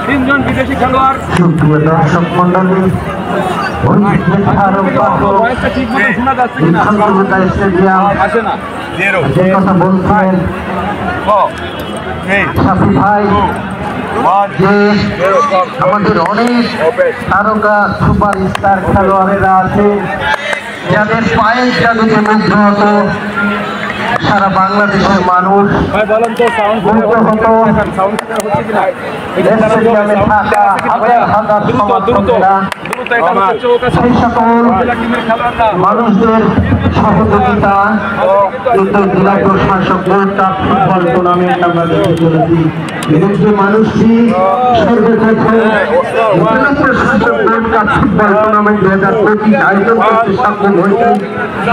তিনজন বিদেশি খেলোয়াড় দর্শক মন্ডলী কথা বলছিলেন সাফি ভাই যে আমাদের অনেক তারকা সুপার স্টার খেলোয়াড়েরা আছে যাদের পায়ের জাদুতে মুগ্ধ হতো সারা বাংলাদেশের মানুষ সেই সকল মানুষদের সহযোগিতা কিন্তু জেলা প্রশাসক ফুটবল টুর্নামেন্ট আমরা দেখতে চলেছি এবং যে মানুষটি সর্বপ্রথম জেলা প্রশাসক ফুটবল টুর্নামেন্ট 2025 আয়োজন করতে সক্ষম হয়েছে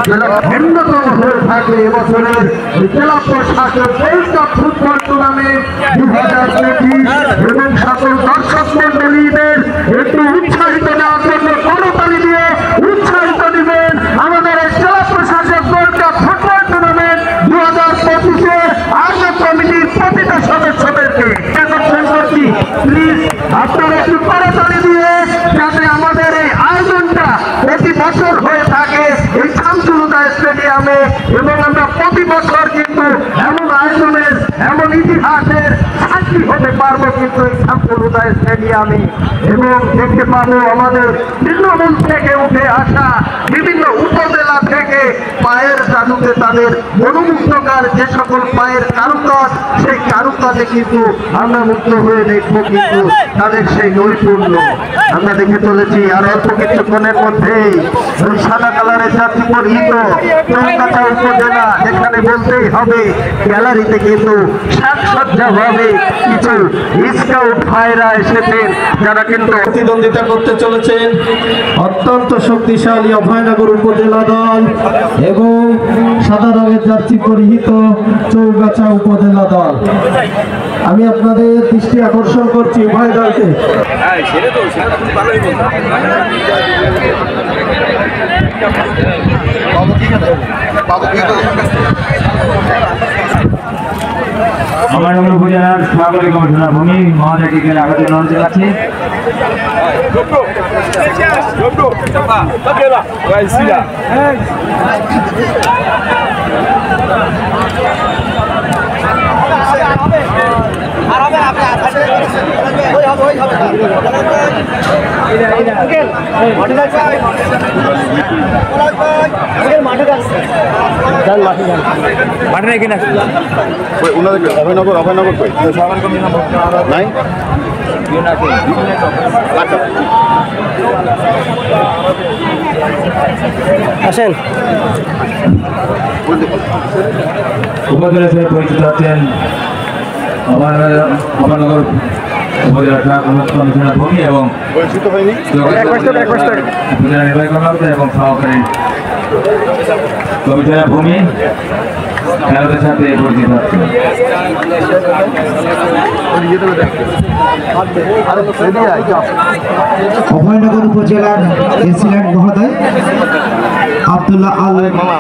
জেলা অন্যতম হয়ে থাকলে এবছরের জেলা প্রশাসক ফুটবল টুর্নামেন্ট 2025 এবং সকল দর্শক মন্ডলীদের একটু উৎসাহিত দেওয়ার জন্য করতালি দিয়ে উৎসাহিত দিবেন আমাদের জেলা প্রশাসক ফুটবল টুর্নামেন্ট 2025-এর আয়োজক কমিটির প্রতিটা সদস্যদেরকে প্লিজ আপনারা একটু করতালি দিয়ে যাতে আমাদের এই আয়োজনটা প্রতি বছর হয়ে থাকে এই শামসুল-হুদা স্টেডিয়ামে এবং আমরা প্রতি বছর কিন্তু এমন আয়োজনের এমন ইতিহাসের সাক্ষী হতে পারবো কিন্তু এই শামসুল-হুদা স্টেডিয়ামে এবং দেখতে পাবো আমাদের তৃণমূল থেকে উঠে আসা বিভিন্ন উপজেলা থেকে পায়ের জাদুতে তাদের মনোমুগ্ধকার যে সকল পায়ের কারুকাজ সেই কারুকাজে কিন্তু আমরা মুগ্ধ হয়ে দেখবো কিন্তু তাদের সেই নৈপুণ্য আমরা দেখে চলেছি আর অল্প কিছুক্ষণের মধ্যেই ওই সাদা কালারের জাতি পরিহিত কলকাতা উপজেলা এখানে বলতেই হবে গ্যালারিতে কিন্তু সাজসজ্জা ভাবে কিছু স্কাউট ভাইরা এসেছেন যারা কিন্তু প্রতিদ্বন্দ্বিতা করতে চলেছেন অত্যন্ত শক্তিশালী অভয়নগর উপজেলা দল এবং সাদা রঙের জার্সি পরিহিত চৌগাছা উপজেলা দল আমি আপনাদের দৃষ্টি আকর্ষণ করছি উভয় দলকে আমার উপজেলার সহকারী কমিশনার ভূমি মহাজাতিকে আবেদন জানাতে যাচ্ছি মাঠে নাকি না অভয়নগর কই নাই আসেন উপজেলা হিসেবে পরিচিত হচ্ছেন অভয়নগর উপজেলা কমিশনার ভূমি এবং উপজেলা নির্বাহী কর্মকর্তা এবং সহকারী কমিশনার ভূমি খেলাদের সাথে পরিচিত হচ্ছে অভয়নগর উপজেলার প্রেসিডেন্ট মহোদয় আব্দুল্লাহ আল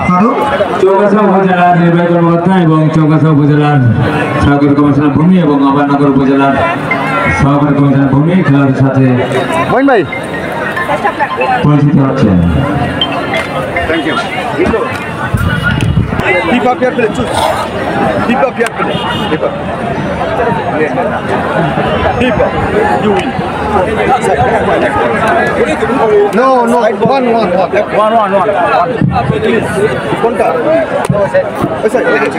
ফারুক চৌগাছা উপজেলার নির্বাহী কর্মকর্তা এবং চৌগাছা উপজেলার সহকারী কমিশনার ভূমি এবং অভয়নগর উপজেলার সহকারী কমিশনার ভূমি খেলাদের সাথে পরিচিত হচ্ছে Keep up your play, choose. Keep up your play. Keep up. Keep up. You win. No, one. Please. Contact.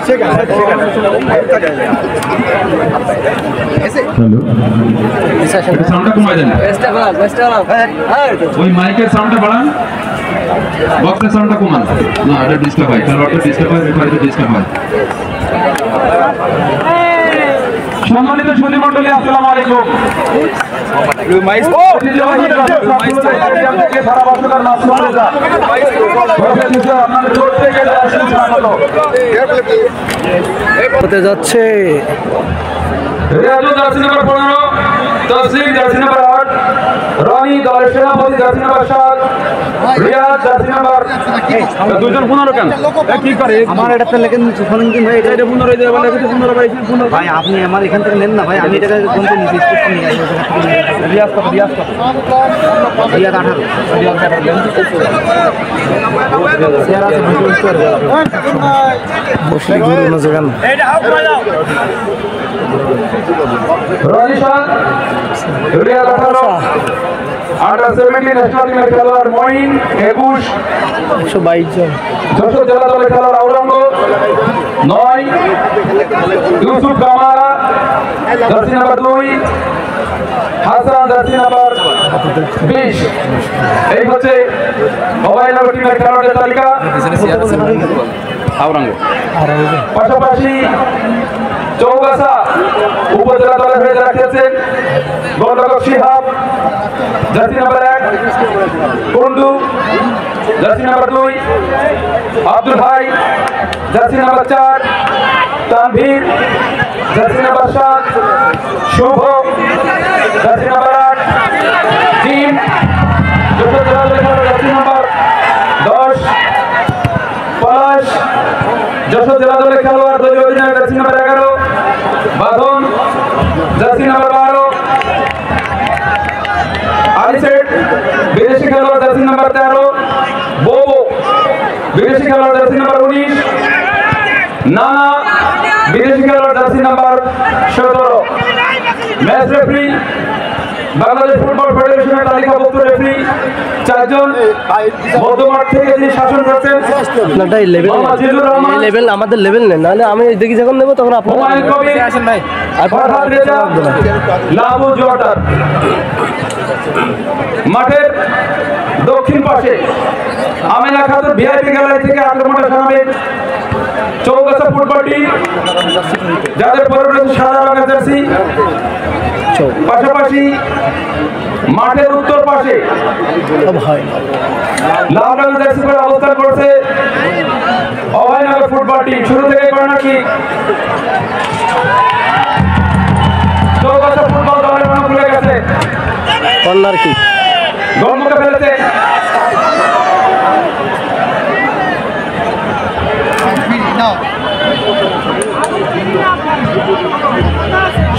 Second. Hello সাউন্ডটা কমাই দেন ওই মাইকের সাউন্ডটা বাড়ান বক্সের সাউন্ডটা কমান না এটা ডিস্টার্ব হয় খেলোয়াড়টা ডিস্টার্ব হয় রেফারিটা ডিস্টার্ব হয় সম্মানিত সুধী মণ্ডলী আসসালামু আলাইকুম হতে যাচ্ছে jersey number 15 Taslim jersey number 8, Roni দলের সেনাপতি jersey number 7, Riyad jersey number দুজন 15 কেন কি করে আমার এটা লেখেন ফোন দিন ভাই, এটা 15 হয়ে যাবে লেখে 15 ভাই 15 ভাই আপনি আমার এখান থেকে নেন না ভাই, আমি এটাকে কোনটা নিতে স্পষ্ট নিয়ে আসি রিয়াজ কত রিয়াদ 18 শেয়ার আছে বসলে ঘুরে না জায়গা রনি সাত, রিয়াদ 18, আন্ডার 17 ন্যাশনাল টিমের খেলোয়াড় মঈন 21, 122 জন যশোর জেলা দলের খেলোয়াড় আওরঙ্গ 9, Yusuf Camara jersey number 2, Hasan jersey number 20। এই হচ্ছে মোবাইল টিমের খেলোয়াড়ের তালিকা। আওরঙ্গ পাশাপাশি চৌগাছা উপজেলা দলের হয়ে যারা খেলছেন গোলরক্ষক Shihab jersey number 1, Kundu jersey number 2, Abdul Hai jersey number 4, Tanvir jersey number 7, Shuvo jersey number 8, team jersey number 10, Palash Jessore জেলা দলের খেলোয়াড় দলীয় অধিনায়ক জার্সি নাম্বার 11, বাঁধন জার্সি নাম্বার 12, আলিসেট বিদেশি খেলোয়াড় জার্সি নাম্বার 13, বোবো বিদেশি খেলোয়াড় জার্সি নাম্বার 19, নানা বিদেশি খেলোয়াড় jersey number 17। Match referee Bangladesh football ফেডারেশনের তালিকাভুক্ত রেফারি 4 জন। মধ্যমাঠ থেকে যিনি শাসন করছেন মোহাম্মদ জিল্লুর রহমান, লেভেল আমাদের লেভেল নেই, নাহলে আমি দেখি যখন নেব তখন হুমায়ুন কবির, আসেন ভাই ফরহাদ রেজা, লাবু জোয়াটার। মাঠের দক্ষিণ পাশে আমেনা খাতুন ভিআইপি গ্যালারি থেকে আক্রমণে সামনে চৌগাছা ফুটবল টিম, যাদের পরে রয়েছে সাদা রঙের জার্সি। পাশাপাশি মাঠের উত্তর পাশে লাল রঙের জার্সি পরে অবস্থান করছে অভয়নগর ফুটবল টিম। শুরু থেকে কর্নার কিক, চৌগাছা ফুটবল দলের রং খুলে গেছে, কর্নার কিক গোলমুখে ফেলেছে।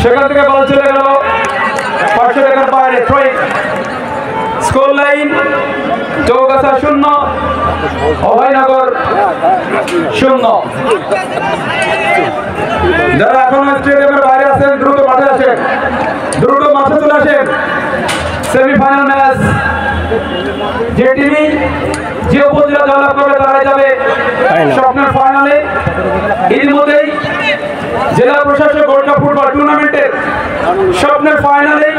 সেখান থেকে বল চলে গেল 500 টাকার বাইরে। Score line Chougachha 0, Abhaynagar 0। যারা এখনো স্টেডিয়ামের বাইরে আছেন দ্রুত মাঠে আসেন, দ্রুত মাঠে চলে আসেন। সেমিফাইনাল ম্যাচ যে টিমই যে উপজেলা জয়লাভ করবে তারাই যাবে স্বপ্নের ফাইনালে। ইতিমধ্যেই জেলা প্রশাসক গোল্ড কাপ ফুটবল টুর্নামেন্টের স্বপ্নের ফাইনালে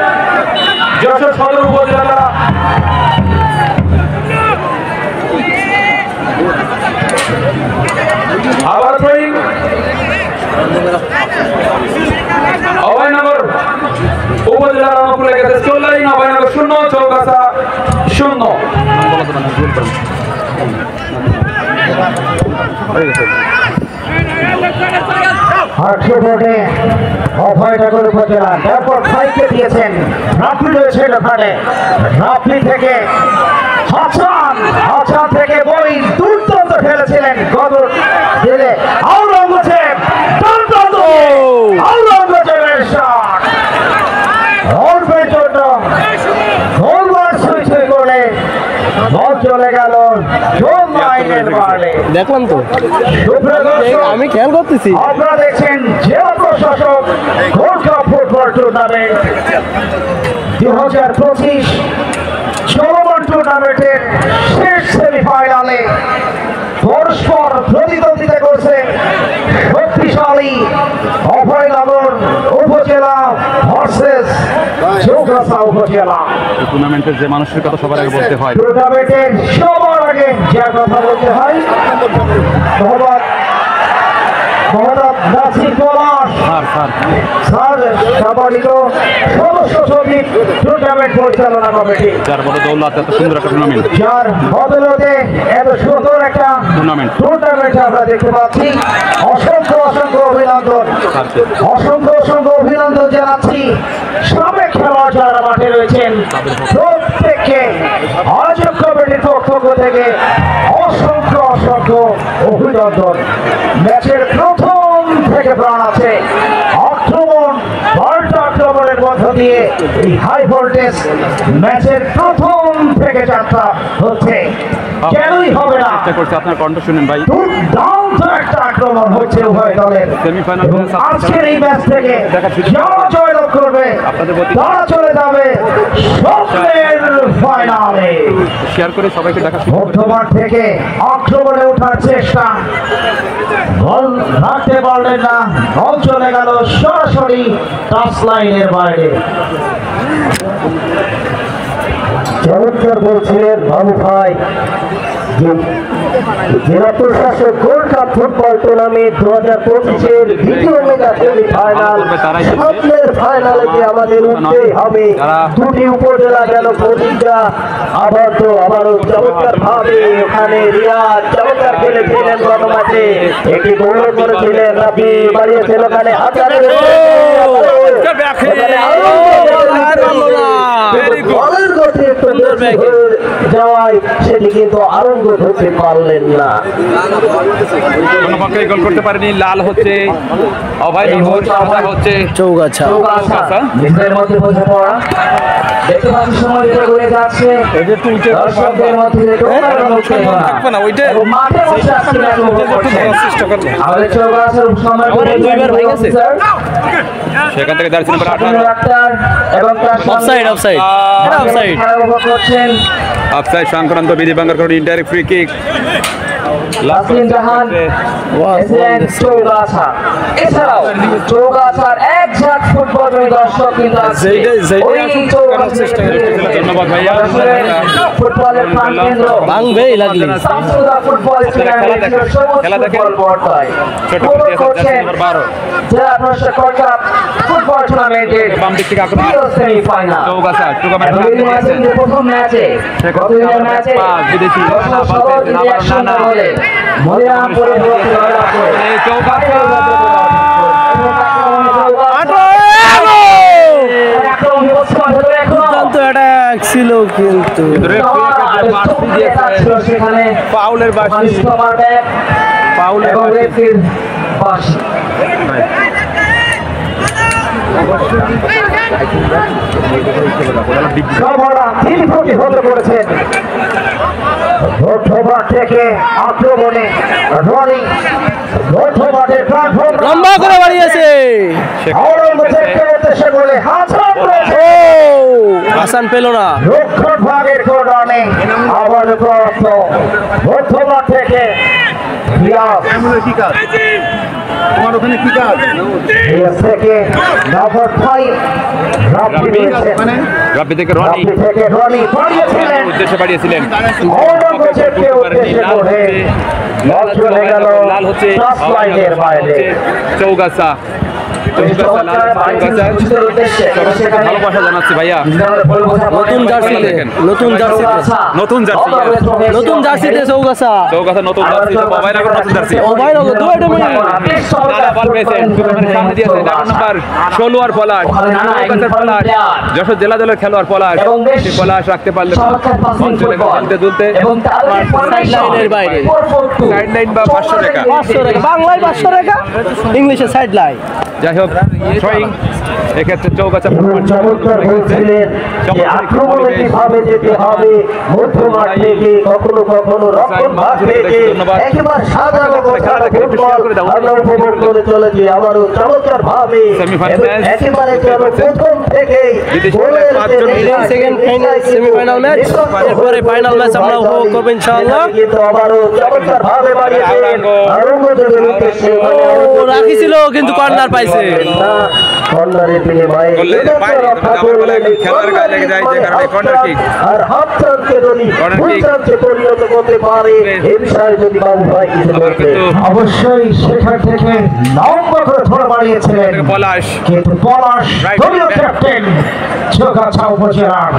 যশোর সদর উপজেলা আবার থ্রোয়িং অভয়নগর উপজেলার রণপুরে গেছে। Score line Abhaynagar 0, Chougachha 0। অভয়নগর উপজেলা তারপর ফাইটকে দিয়েছেন রাফি রয়েছেন ওখানে, রাফি থেকে হাসান থেকে বই দুর্দান্ত খেলেছিলেন গত দিলে। আওরঙ্গজেব দুর্দান্ত, আওরঙ্গজেবের শট অল্পের জন্য গোলমার ছুঁই করে বল চলে গেল জোন লাইনের বাইরে। দেখলাম তো, আমি খেয়াল করতেছি। আপনারা দেখছেন জেলা প্রশাসক গোল্ড কাপ ফুটবল টুর্নামেন্ট 2025 চলমান টুর্নামেন্টের শেষ সেমিফাইনালে পরস্পর প্রতিদ্বন্দ্বিতা করছে শক্তিশালী অভয়নগর উপজেলা ভার্সেস চৌগাছা উপজেলা। টুর্নামেন্টের যে মানুষের কথা সবার আগে বলতে হয়, টুর্নামেন্টের সবার আগে যে কথা বলতে হয় মোহাম্মদ নাসির পলাশ স্যার সম্মানিত সদস্য সচিব টুর্নামেন্ট পরিচালনা কমিটি, যার বড় দৌলত এত সুন্দর একটা টুর্নামেন্ট, যার বদলতে এত সুন্দর একটা টুর্নামেন্ট আমরা দেখতে পাচ্ছি। অসংখ্য অভিনন্দন, অসংখ্য অভিনন্দন জানাচ্ছি সাবেক খেলোয়াড় যারা মাঠে রয়েছেন প্রত্যেককে আয়োজক কমিটির পক্ষ থেকে অসংখ্য অসংখ্য অভিনন্দন। ম্যাচের প্রথম থেকে প্রাণ আছে আক্রমণ, পাল্টা আক্রমণের মধ্য দিয়ে এই হাই ভোল্টেজ ম্যাচের প্রথম থেকে যাত্রা হচ্ছে, কেনই হবে না। আপনার কণ্ঠ শুনেন ভাই। দুর্দান্ত একটা আক্রমণ হচ্ছে উভয় দলের। এবং আজকের এই ম্যাচ থেকে যারা জয়লাভ করবে তারা চলে যাবে স্বপ্নের ফাইনালে। শেয়ার করে সবাইকে দেখা মধ্যমাঠ থেকে আক্রমণে ওঠার চেষ্টা, বল রাখতে পারলেন না, বল চলে গেল সরাসরি টাচ লাইনের বাইরে। চমৎকার বলছিলেন বাবু ভাই যে জেলা প্রশাসক গোল্ড কাপ ফুটবল টুর্নামেন্ট 2025-এর দ্বিতীয় মেগা সেমিফাইনাল স্বপ্নের ফাইনালে যে আমাদের উঠতেই হবে। দুটি উপজেলা গেল প্রতিটা, আবারও চমৎকার ভাবে ওখানে রিয়াজ চমৎকার খেলেছিলেন গত ম্যাচে, একটি গোল করেছিলেন, রাফি বাড়িয়েছেন ওখানে হাজারে বলের গতি একটু যাওয়ায় সেটি কিন্তু আরম্ভ হতে পারলেন না। কোনো পক্ষে গোল করতে পারেনি। লাল হচ্ছে অভয় হচ্ছে চৌগাছা নিজের মধ্যে বোঝা পড়া দেখতে পাচ্ছি সময় ঘুরে যাচ্ছে দর্শকদের মধ্যে মাঠে বসে আসছে আমাদের চৌগাছার সময় সেখান থেকে জার্সি নাম্বার 18 এবং অফসাইড করছেন অফসাইড সংক্রান্ত বিধি ভঙ্গের কারণে ইনডাইরেক্ট ফ্রি কিক। লাসলিন জাহান চৌগাছা, এছাড়াও চৌগাছার একঝাঁক ফুটবল দর্শক কিন্তু আছে। ধন্যবাদ ভাইয়া। ফুটবলের প্রাণকেন্দ্র ভাঙবেই লাগলি ফুটবল খেলা দেখে জেলা প্রশাসক কাপ ফুটবল টুর্নামেন্টের বাম দিক থেকে আক্রমণ সেমিফাইনাল চৌগাছা প্রথম ম্যাচে গতদিনের ম্যাচে বিদেশি ছিল কিন্তু পাউলের বাসি থেকে আক্রমণে লম্বা করে বাড়িয়েছে হাসান পেল না। রক্ষণ ভাগের কোণে আবার মধ্যমা থেকে তোমার ওখানে কি কাজ? রাব্বি থেকে রনি উদ্দেশ্যে বাড়িয়েছিলেন। লাল হচ্ছে চৌগাছা ভালোবাসা জানাচ্ছি ভাইয়া। নতুন জার্সিতে চৌগাছা নতুন জার্সি অভয়নগর নতুন জার্সি বল পেয়েছেন সামনে দিয়েছেন 11 নম্বর 16 আর পলাশ যশোর জেলা দলের খেলোয়াড় পলাশ রাখতে পারলে চলে খেলতে দুলতে সাইড বাইরে সাইড লাইন বা 500 টাকা বাংলায় 500 টাকা, ইংলিশে সাইড লাইন। যাই হোক থ্রোয়িং এক্ষেত্রে চৌগাছা কিভাবে যেতে হবে মধ্যমাঠ থেকে কখনো কখনো রক্ষণ ভাগ থেকে একেবারে সাধারণ আমরা উপভোগ করে চলেছি আবারও চমৎকার ভাবে একেবারে প্রথম থেকে সেমিফাইনাল ম্যাচ, এরপরে ফাইনাল ম্যাচ আমরা উপভোগ করবো ইনশাআল্লাহ। কিন্তু আবারও চমৎকার ভাবে রাখি ছিল কিন্তু কর্নার পাইছে। কর্নারের বিনিময়ে আর হাফ চান্সে পরিণত করতে পারে এ বিষয়ে যদি বাবু ভাই কিছু অবশ্যই সেখান থেকে লম্বা করে ধরে বাড়িয়েছিলেন কিন্তু পলাশ দলীয় ক্যাপ্টেন চৌগাছা উপজেলার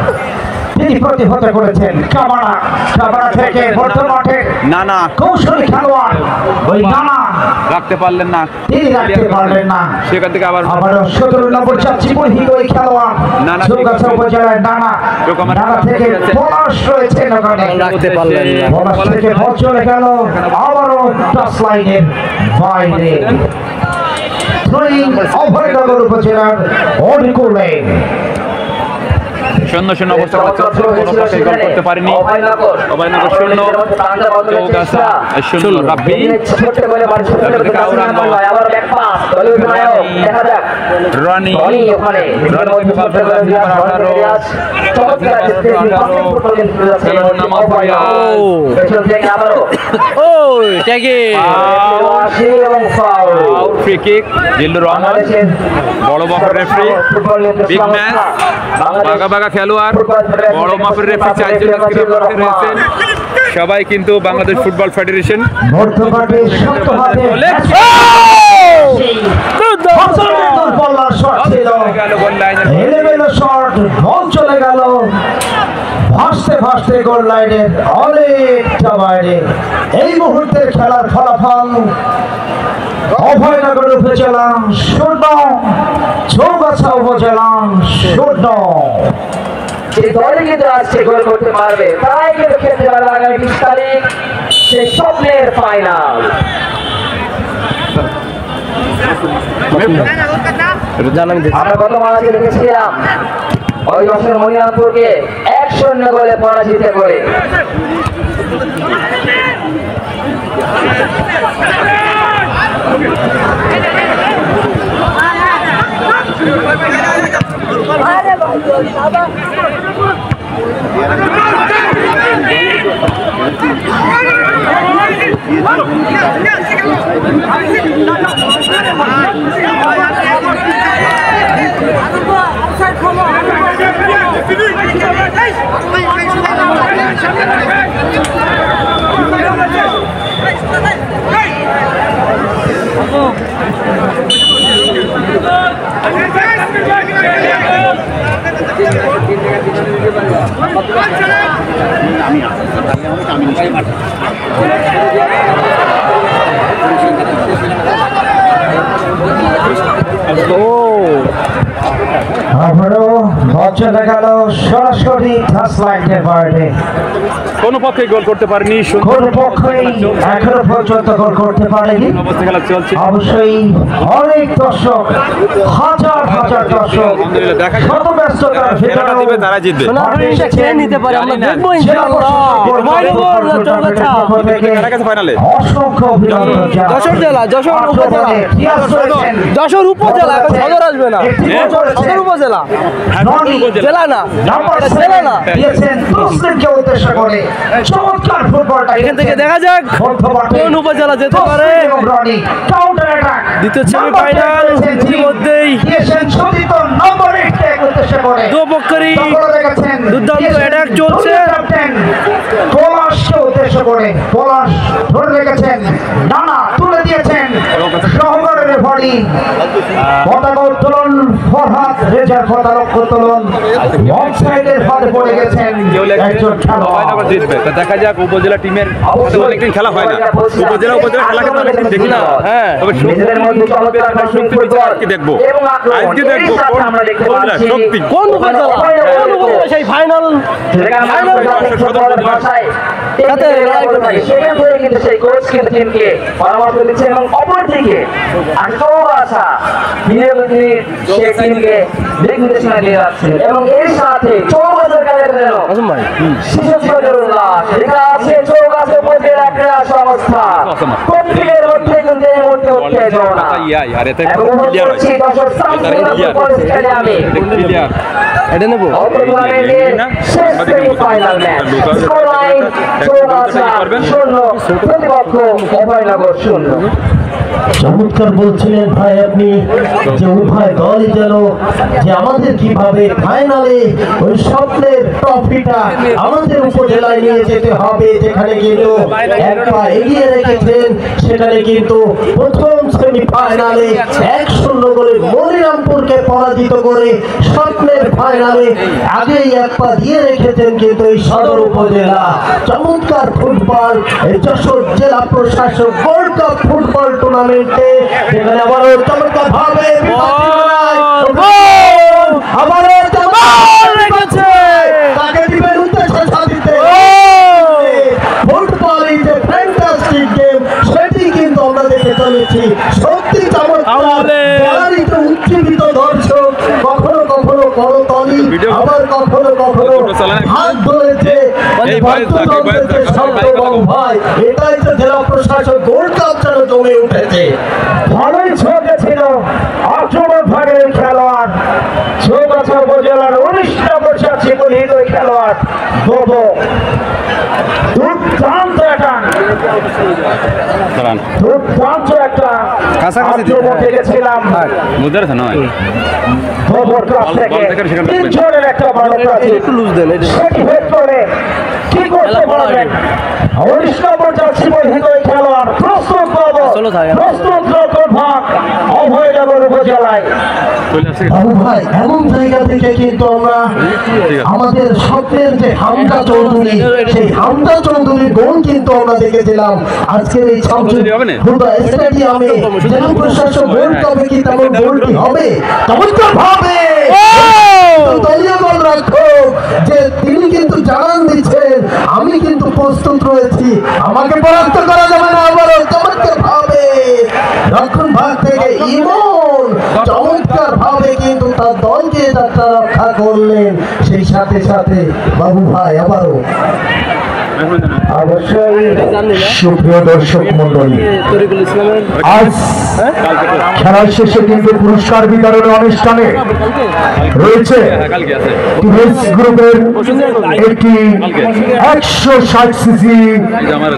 তিনি প্রতিহত করেছেন কাবাড়া থেকে বর্তমানে নানা কৌশলী খেলোয়াড় ওই নানা রাখতে পারলেন না, তিনি রাখতে পারলেন না। সেখান থেকে আবার 17 নম্বর চাচ্ছি বহির ওই খেলোয়াড় চৌগাছা উপজেলার ডানা থেকে পলাশ রয়েছে রাখতে পারলেন না। পলাশ থেকে বল চলে গেল আবারও টাচ লাইনের বাইরে। অভয়নগর উপজেলার অনুকূলে 0-0 অবস্থা চলছে, কোনো পক্ষে গোল করতে পারেনি। অভয়নগর 0, চৌগাছা 0। রাব্বি রনি ফ্রি কিক জিল্লুর রহমান, বড় বকর রেফারি। বিগ ম্যাচ, বাঘা বাঘা খেলোয়াড়, বড় মাপের রেফারি 4 জন রয়েছেন। সবাই কিন্তু বাংলাদেশ ফুটবল ফেডারেশন। চলে গেল ভাসতে ভাসতে গোল লাইনের অনেকটা বাইরে। এই মুহূর্তের খেলার ফলাফল অভয়নগর উপজেলা 0, চৌগাছা উপজেলা 0। যে দলে কিন্তু আজকে গোল করতে পারবে তাই কিন্তু খেলতে পারবে আগামী 20 তারিখ সেই স্বপ্নের ফাইনাল। আমরা গত মাসে দেখেছিলাম ওই যশোর মনিরামপুরকে 1-0 গোলে পরাজিত করে। আবারও বল চলে গেল সরাসরি টাচ লাইনের বাইরে। কোনো পক্ষে গোল করতে পারেনি, কোন পক্ষই এখনো পর্যন্ত গোল করতে পারেনি। অবস্থা খেলা চলছে। অবশ্যই অনেক দর্শক, হাজার হাজার দর্শক শত ব্যস্ততার ভিতরে তারা জিতবে। নিতে পারে, আমরা দেখবো ইনশাআল্লাহ। অসংখ্য অভিনন্দন। যশোর জেলা, যশোর উপজেলা, যশোর উপজেলা, এখন সদর আসবে না, সদর উপজেলা, জেলা না, জেলা না। চমৎকার ফুটবলটা এখান থেকে দেখা যাক কোন উপজেলা যেতে পারে। দ্বিতীয় সেমিফাইনাল ইতিমধ্যেই দুপক্ষেরই দুর্দান্ত অ্যাটাক চলছে। পলাশকে উদ্দেশ্য করে পলাশ ধরে রেখেছেন, ডানা তুলে দিয়েছেন সহকারী রেফারি। পতাকা উত্তোলন ফরহাদ রেজার পতাকা উত্তোলন অফসাইডের ফাঁদে পড়ে গেছেন একজন খেলোয়াড়। জিতবে তা দেখা যাক। উপজেলা টিমের অনেকদিন খেলা হয় না, উপজেলা খেলা কিন্তু অনেকদিন দেখি না। হ্যাঁ, তবে শক্তি দেখবো, আজকে দেখবো শক্তি কোন উপজেলা, কোন উপজেলা সেই ফাইনাল সেই কোচ কিন্তু টিমকে পরামর্শ দিচ্ছে এবং অপরদিকে সেই টিমকে দিক নির্দেশনা দিয়ে যাচ্ছে। এবং এর সাথে চৌগাছার খেলার জন্য শিশু লেখা আছে চৌগাছা উপজেলা ক্রীড়া সংস্থা প্রত্যেকের মধ্যে কিন্তু এই মুহূর্তে উত্তেজনা এবং উপস্থিত দর্শক স্টেডিয়ামে এটা নেবো। শেষ সেমিফাইনাল ম্যাচ, স্কোরলাইন চৌগাছা 0, প্রতিপক্ষ অভয়নগর 0। চমৎকার বলছিলেন ভাই আপনি যে উভয় দলই যেন যে আমাদের কিভাবে ফাইনালে ওই স্বপ্নের ট্রফিটা আমাদের উপজেলায় নিয়ে যেতে হবে, যেখানে কিন্তু এক পা এগিয়ে রেখেছেন। সেখানে কিন্তু প্রথম সেমিফাইনালে 1-0 গোলে মনিরামপুরকে পরাজিত করে স্বপ্নের ফাইনালে আগেই এক পা দিয়ে রেখেছেন কিন্তু এই সদর উপজেলা। চমৎকার ফুটবল এই যশোর জেলা প্রশাসক গোল্ড কাপ ফুটবল টুর্নামেন্টে যেখানে আবারও চমৎকার ভাবে আবারও তাকে দিবেন উদ্দেশ্য সাধিতে। Football is a fantastic game, সেটি কিন্তু আমরা দেখে চলেছি। সত্যি চমৎকার উজ্জীবিত দর্শক, কখনো কখনো করতালি, আবার কখনো কখনো হাত ধরেছে, ভাই এটাই তো জেলা প্রশাসক গোল্ড কাপ যেন জমে উঠেছে। ভালোই ছোটে ছিল অক্টোবর ভাগের খেলোয়াড় চৌগাছা উপজেলার 19 নম্বর চাচ্ছি হৃদয় খেলোয়াড় বোবো। দুর্দান্ত একটা আক্রমণ দেখেছিলাম বোবোর কাছ থেকে। 3 জনের একটা বড় সেটি হেড করে কি করতে পারবেন 19 নম্বর চাচ্ছি হৃদয় খেলোয়াড়। প্রস্তুত বোবো, প্রস্তুত ভাগ অভয়নগর উপজেলায়। ভাই এমন জায়গা থেকে কিন্তু আমরা আমাদের স্বপ্নের যে হামদা চৌধুরী, সেই হামদা চৌধুরীর গোল কিন্তু আমরা দেখেছিলাম আজকের এই স্টেডিয়ামে। জেলা প্রশাসক গোল কবে কি তেমন গোলটি হবে চমৎকার ভাবে দলীয় গোলরক্ষক যে তিনি কিন্তু জানান দিচ্ছেন আমি কিন্তু প্রস্তুত রয়েছি, আমাকে পরাস্ত করা যাবে না। আবারও চমৎকার ভাবে রক্ষণ ভাগ থেকে ইমন চমৎকার ভাবে কিন্তু তার দলকে যাত্রা রক্ষা করলেন। সেই সাথে সাথে বাবু ভাই আবারও অবশ্যই সুপ্রিয় দর্শক মন্ডলী, আজ খেলার শেষে কিন্তু পুরস্কার বিতরণের অনুষ্ঠানে রয়েছে গ্রুপের একটি 160 সিসি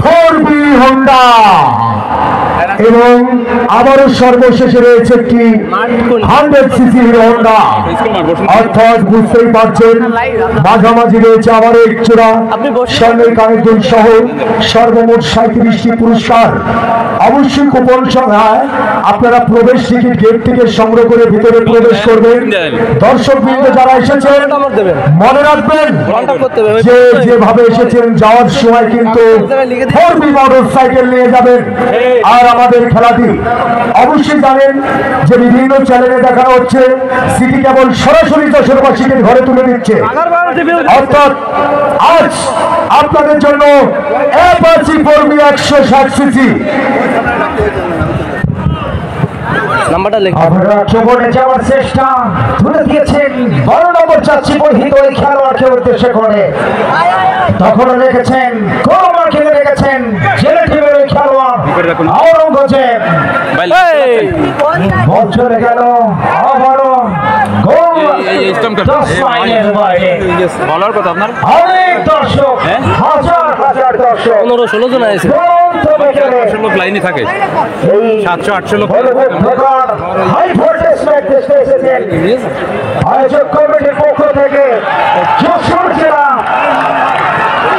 4B হোন্ডা এবং আবারও সর্বশেষে রয়েছে একটি 100 সিসি হিরো হোন্ডা। অর্থাৎ বুঝতেই পারছেন মাঝামাঝি রয়েছে আবারও এক চূড়া স্বর্ণের কানেরদুল সহ সর্বমোট 37টি পুরস্কার। অবশ্যই কুপন সংখ্যায় আপনারা প্রবেশ টিকিট গেট থেকে সংগ্রহ করে ভিতরে প্রবেশ করবেন। দর্শক বৃন্দ যারা এসেছেন মনে রাখবেন যে যেভাবে এসেছেন যাওয়ার সময় কিন্তু 4B মোটর সাইকেল নিয়ে যাবেন। আর আমাদের খেলাটি অবশ্যই জানেন যে বিভিন্ন চ্যানেলে দেখানো হচ্ছে, সিটি কেবল সরাসরি যশোরবাসীকে ঘরে তুলে দিচ্ছে। অর্থাৎ আজ আপনাদের জন্য অ্যাপাচি 4B 160 সিসি নাম্বারটা লেখা আপনারা চোখে যাওয়ার চেষ্টা তুলে দিয়েছেন 12 নম্বর চাচ্ছি হৃদয় খেলোয়াড়কে উদ্দেশ্য করে। তখনও রেখেছেন কোরমাকে রেখেছেন জেলা টিমের খেলোয়াড় আওরঙ্গজেব। বল চলে গেল আবারও গোল। বলার কথা আপনার অনেক দর্শক, হাজার হাজার দর্শক, 15-16 জন আছে লোক লাইনে থাকে, 700-800 লোক হাই ভোল্টেজ ম্যাচ দেখতে এসেছেন আয়োজক কমিটির পক্ষ থেকে যশোর জেলা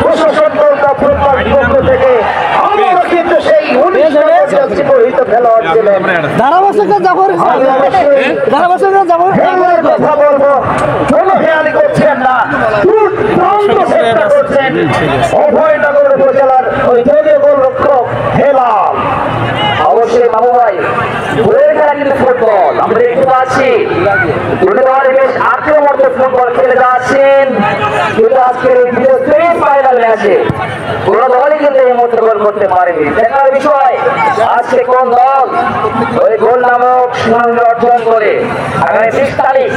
প্রশাসন ফুটবল পক্ষ থেকে। আমরা কিন্তু সেই খেলোয়াড় ছিলেন কথা বলবো, কোনো খেয়ালি করছেন না, চেষ্টা করছেন অভয়নগর উপজেলার ওই দলীয় গোলরক্ষক হেলাল। অবশ্যই বাবু ভাই বইয়ের খেলা কিন্তু ফুটবল আমরা দেখতে পাচ্ছি, বেশ আক্রমণাত্মক ফুটবল খেলে যাচ্ছেন। কিন্তু আজকের এই সেমিফাইনাল ম্যাচে কোনো দলই কিন্তু এই মুহূর্তে গোল করতে পারেনি। দেখার বিষয় আজকে কোন দল ওই গোল নামক সুনাম অর্জন করে আগামী 20 তারিখ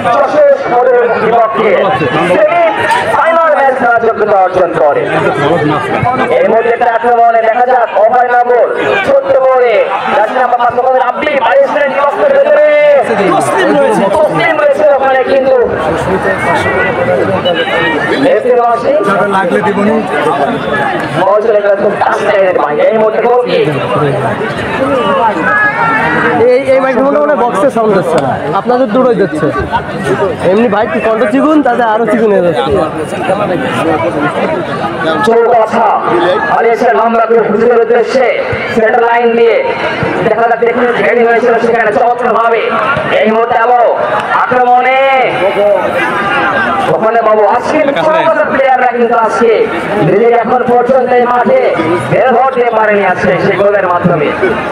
যশোরের বিপক্ষে সেমিফাইনাল ম্যাচ খেলার যোগ্যতা অর্জন করে। এই মুহূর্তে একটা আক্রমণে দেখা যাক অভয়নগর ছোট্ট করে আপনি কিন্তু লাগলে দিবনি এই মাইক্রোফোনটা মানে বক্সের সাউন্ড হচ্ছে না, আপনাদের দূরই যাচ্ছে। এমনি ভাই কণ্ঠ চিকুন, তাতে আরো চিকুন হয়ে যাচ্ছে। চৌগাছা আলিয়াসের মামলাকে হুজুরের উদ্দেশ্যে সেন্টার লাইন দিয়ে দেখা যাক দেখুন রেডি হয়েছিল সেখানে চমৎকার ভাবে। এই মুহূর্তে আবারও আক্রমণে ওখানে বাবু আজকে প্লেয়াররা কিন্তু আজকে নিজে এখন পর্যন্ত এই মাঠে বের হতে পারেনি আজকে সেই গোলের মাধ্যমে।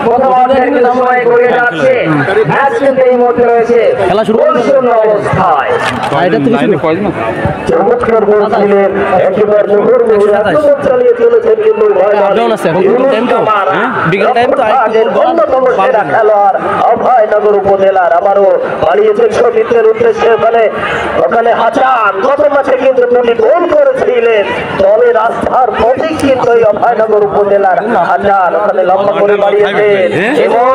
প্রথম অর্ধের কিন্তু সময় গড়িয়ে যাচ্ছে, ম্যাচ কিন্তু এই মুহূর্তে রয়েছে খেলা শুরু শূন্য অবস্থায়। চমৎকার গোল ছিলেন একেবারে চালিয়ে চলেছেন কিন্তু খেলোয়াড় অভয়নগর উপজেলার আবারও বাড়িয়েছেন সতীর্থের উদ্দেশ্যে। ওখানে হাসান গত ম্যাচে কিন্তু দুটি গোল করেছিলেন, তবে রাস্তার প্রতীক কিন্তু এই অভয়নগর উপজেলার হাসান ওখানে লম্বা করে বাড়িয়েছেন এবং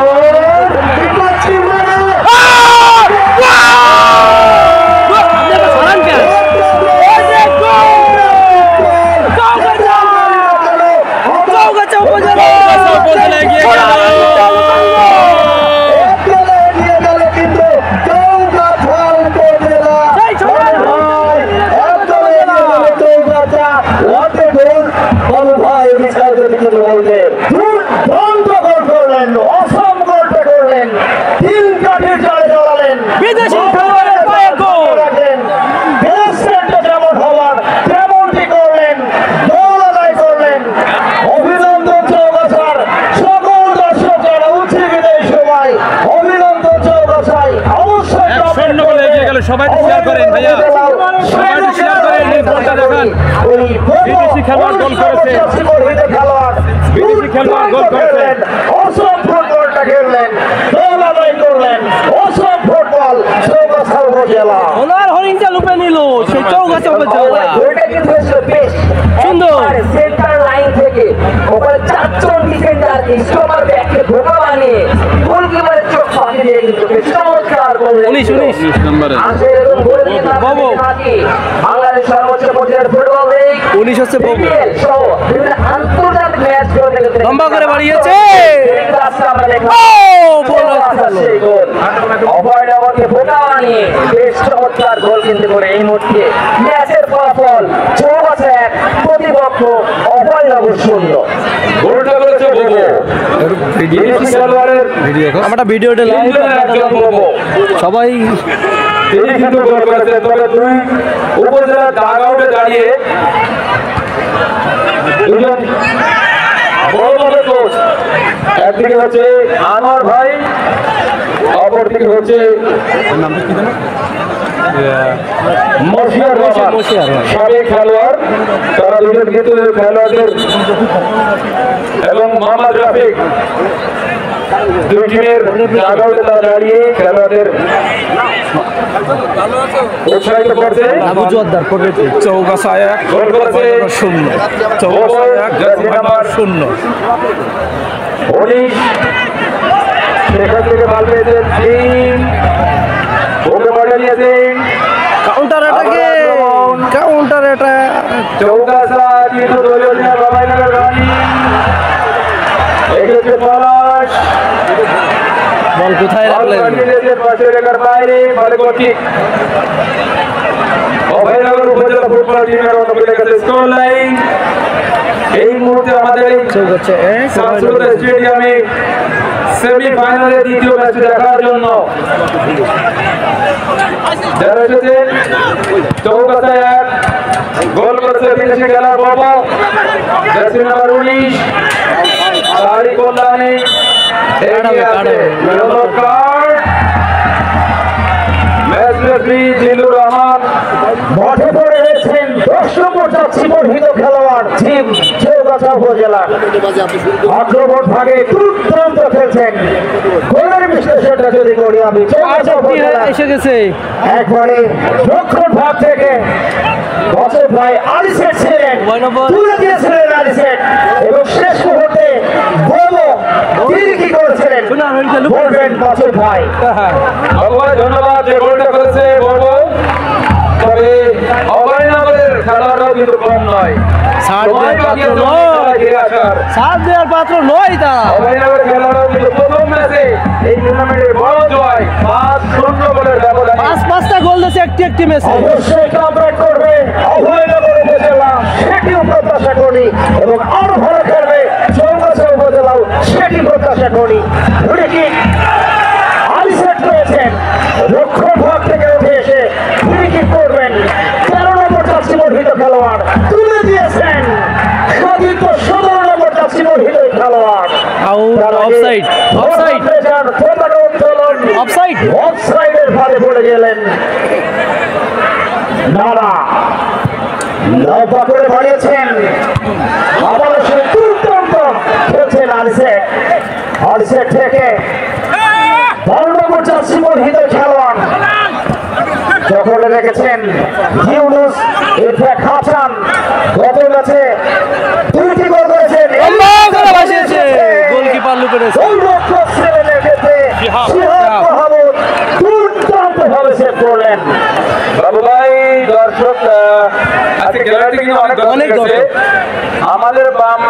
সবাই শেয়ার করেন ভাইয়া, সবাই শেয়ার করেন। এই গোলটা দেখেন, বিদেশি খেলোয়াড় গোল করেছে, বিদেশি খেলোয়াড় গোল করেছে। অসংখ্য গোলটা খেললেন, গোল আদায় করলেন, অসংখ্য গোল চৌগাছা উপজেলা। ওনার হরিণটা লুপে নিল সেই চৌগাছা উপজেলা। গোলটা কিন্তু হয়েছিল বেশ সুন্দর। সেন্টার লাইন থেকে ওখানে চারজন ডিফেন্ডার স্টপার ব্যাককে ধোকা বানিয়ে গোলকিপারের চোখ ফাঁকি দিয়ে কিন্তু বেশ চমৎকার গোল। 19 নম্বরে বাবু। বাংলাদেশ সর্বোচ্চ পর্যায়ের ফুটবল লিগ 19 হচ্ছে বাবু। সহ বিভিন্ন আন্তর্জাতিক ম্যাচ লম্বা করে বাড়িয়েছে। অভয়নগরকে বোকা বানিয়ে বেশ চমৎকার গোল কিন্তু করে এই মুহূর্তে ম্যাচের ফলাফল চৌগাছা 1 প্রতিপক্ষ অভয়নগর 0। গোলটা করেছে বোবো, বিদেশি খেলোয়াড়ের আমরা ভিডিওটা লাইভ সবাই তিনি কিন্তু গোল করেছে। তবে দুই উপজেলার ডাগ আউটে দাঁড়িয়ে দুজন বড় বড় কোচ, একদিকে হচ্ছে আনোয়ার ভাই, অপরদিকে হচ্ছে মশিয়ার সাবেক খেলোয়াড়। তারা দুজন কিন্তু খেলোয়াড়দের এবং মোহাম্মদ রফিক দুই টিমের ডাগআউটে তারা দাঁড়িয়ে খেলোয়াড়দের উৎসাহিত করছে। আবু জোয়াদ্দার পড়েছে চৌগাছা 1 গোল করেছে 0, চৌগাছা 1 জার্সি নাম্বার 0 19। সেখান থেকে বল পেয়েছেন টিম ওকে বলে নিয়েছেন কাউন্টার অ্যাটাকে, কাউন্টার অ্যাটাক। চৌগাছা কিন্তু দলীয় নিয়ে অভয়নগর রানি এগিয়েছে পলাশ, বল কোথায় রাখলেন? বাইরে বলে গতি অভয়নগর উপজেলা ফুটবল টিমের স্কোর লাইন এই মুহূর্তে আমাদের চৌগাছা 1 স্টেডিয়ামে সেমিফাইনালে দ্বিতীয় ম্যাচ দেখার জন্য যারা এসেছেন। চৌগাছা 1 গোল করেছে বিদেশি খেলার বাবা জার্সি নাম্বার 19 সারি Kalyani, yellow card match referee Zillur Rahman. মাঠে পড়ে রয়েছেন 10 নম্বর জার্সি পরিহিত খেলোয়াড় টিম চৌগাছা উপজেলা। আক্রমণ ভাগে দুর্দান্ত খেলছেন। গোলের বিশ্লেষণটা যদি করি আমি, চৌগাছা উপজেলা এসে গেছে একবারে দক্ষিণ ভাগ থেকে বছর ভাই আলিসেট ছিলেন, তুলে দিয়েছিলেন আলিসেট এবং শেষ মুহূর্তে বড় তিনি কি করেছিলেন বলবেন বছর ভাই। ধন্যবাদ যে গোলটা করেছে বড় কিন্তু কম নয়। ছাড় দেওয়ার পাত্র নয়, ছাড় দেওয়ার পাত্র নয় তারা। অভয়নগর খেলোয়াড়রা কিন্তু প্রথম ম্যাচে এই টুর্নামেন্টের বড় জয় 5-0 গোলের ব্যবধানে। 5-5টা গোল দিয়েছে একটি ম্যাচে। অবশ্যই কামব্যাক করবে অভয়নগর উপজেলা, সেটিও প্রত্যাশা করি, এবং আরো ভালো খেলবে চৌগাছা উপজেলাও, সেটি প্রত্যাশা করি। আলিসেট রয়েছেন রক্ষণ ভাগ থেকে উঠে এসে ফ্রি কিক করবেন 13 নম্বর জার্সি বর্ধিত খেলোয়াড়, তুলে দিয়েছেন সতীর্থ 17 নম্বর জার্সি বর্ধিত খেলোয়াড়। অফসাইড, অফসাইড, অফসাইড, অফসাইডের ফাঁদে পড়ে গেলেন। নানা লম্বা করে বাড়িয়েছেন, আবার সে দুর্দান্ত খেলছেন আলিসেট। আলিসেট থেকে 12 নম্বর জার্সি বর্ধিত খেলোয়াড় দখলে রেখেছেন ইউনুস ইরফাক হাসান। গত ম্যাচে 2টি গোল করেছেন, গোলকিপার লুকে রয়েছে। গোলরক্ষক ছিলেন এক্ষেত্রে শিহাব মাহমুদ, দুর্দান্তভাবে সেভ করলেন। বাবু ভাই, দর্শক আজকে খেলাটি কিন্তু অনেক দর্শক আমাদের বাম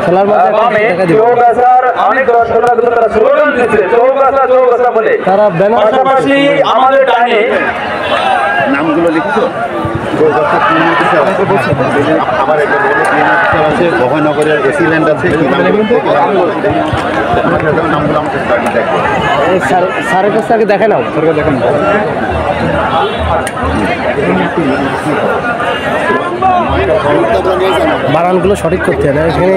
খেলার বামে চৌগাছার অনেক দর্শকরা কিন্তু তারা স্লোগান দিচ্ছে চৌগাছা চৌগাছা বলে। তারা ব্যানার পাশাপাশি আমাদের ডানে নামগুলো লিখছো আমার একটা আছে, অভয়নগরের এসিল্যান্ড আছে, নামগুলো আমাকে দেখবো। স্যারের কাছে আগে দেখে নাও, স্যারকে দেখে নাও। বানানগুলো সঠিক করতে হবে, এখানে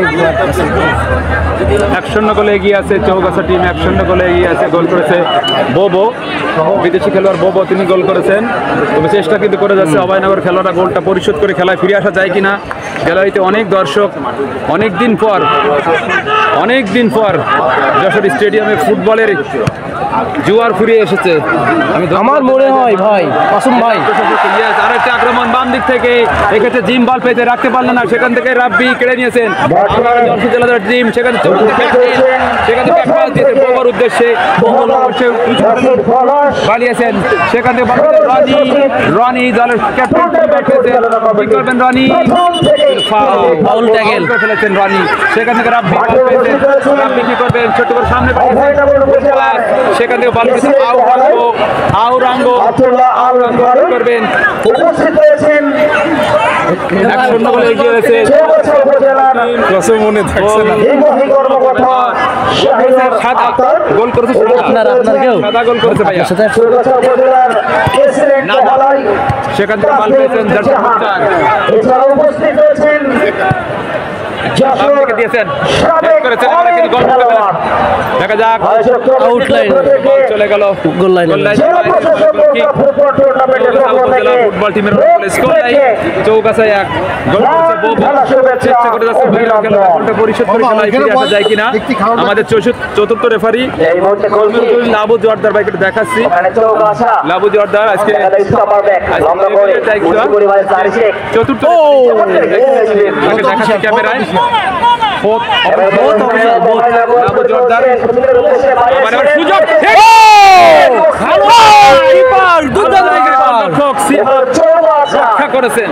1-0 গোলে এগিয়ে আছে চৌগাছা টিম, 1-0 গোলে এগিয়ে আছে। গোল করেছে বোবো, বিদেশি খেলোয়াড় বোবো, তিনি গোল করেছেন। তবে চেষ্টা কিন্তু করে যাচ্ছে অভয়নগর খেলোয়াড়রা গোলটা পরিশোধ করে খেলায় ফিরে আসা যায় কিনা। গ্যালারিতে অনেক দর্শক, অনেক দিন পর যশোর স্টেডিয়ামে ফুটবলের জোয়ার ফিরে এসেছে। আমার মনে হয় ভাই মাসুম ভাই আরেকটা আক্রমণ বাম দিক থেকে, এক্ষেত্রে জিম বল পেতে রাখতে পারলেন না, সেখান থেকে রাব্বি কেড়ে নিয়েছেন যশোর জেলার জিম, সেখান থেকে বোমার উদ্দেশ্যে বানিয়েছেন, সেখান থেকে রনি দলের ক্যাপ্টেন কি করবেন, রনি ফাউল ট্যাকেল ফেলেছেন রনি, সেখান থেকে রাব্বি কি করবেন, ছোট করে সামনে সেখান থেকে বল আউরাঙ্গ করবেন। উপস্থিত রয়েছেন 1-0 গোলে এগিয়ে রয়েছে মনে থাকছে না কর্মকর্তা সাদা গোল করেছে, আপনার কেউ সাদা গোল করেছে ভাইয়া। সেখান থেকে বল পেয়েছেন এছাড়া উপস্থিত রয়েছেন দিয়েছেন দেখা যাক আউটলাইন বল চলে গেল গোল লাইন। ফুটবল টিমের চৌগাছায় 1 গোল চেষ্টা করে যাচ্ছে গোলটা পরিশোধ করে খেলায় ফিরে আসা যায় কিনা। আমাদের চতুর্থ রেফারি লাবু জোয়ারদার ভাইকে দেখাচ্ছি, লাবু জোয়ারদার আজকে চতুর্থ দেখাচ্ছি ক্যামেরায়। রক্ষা করেছেন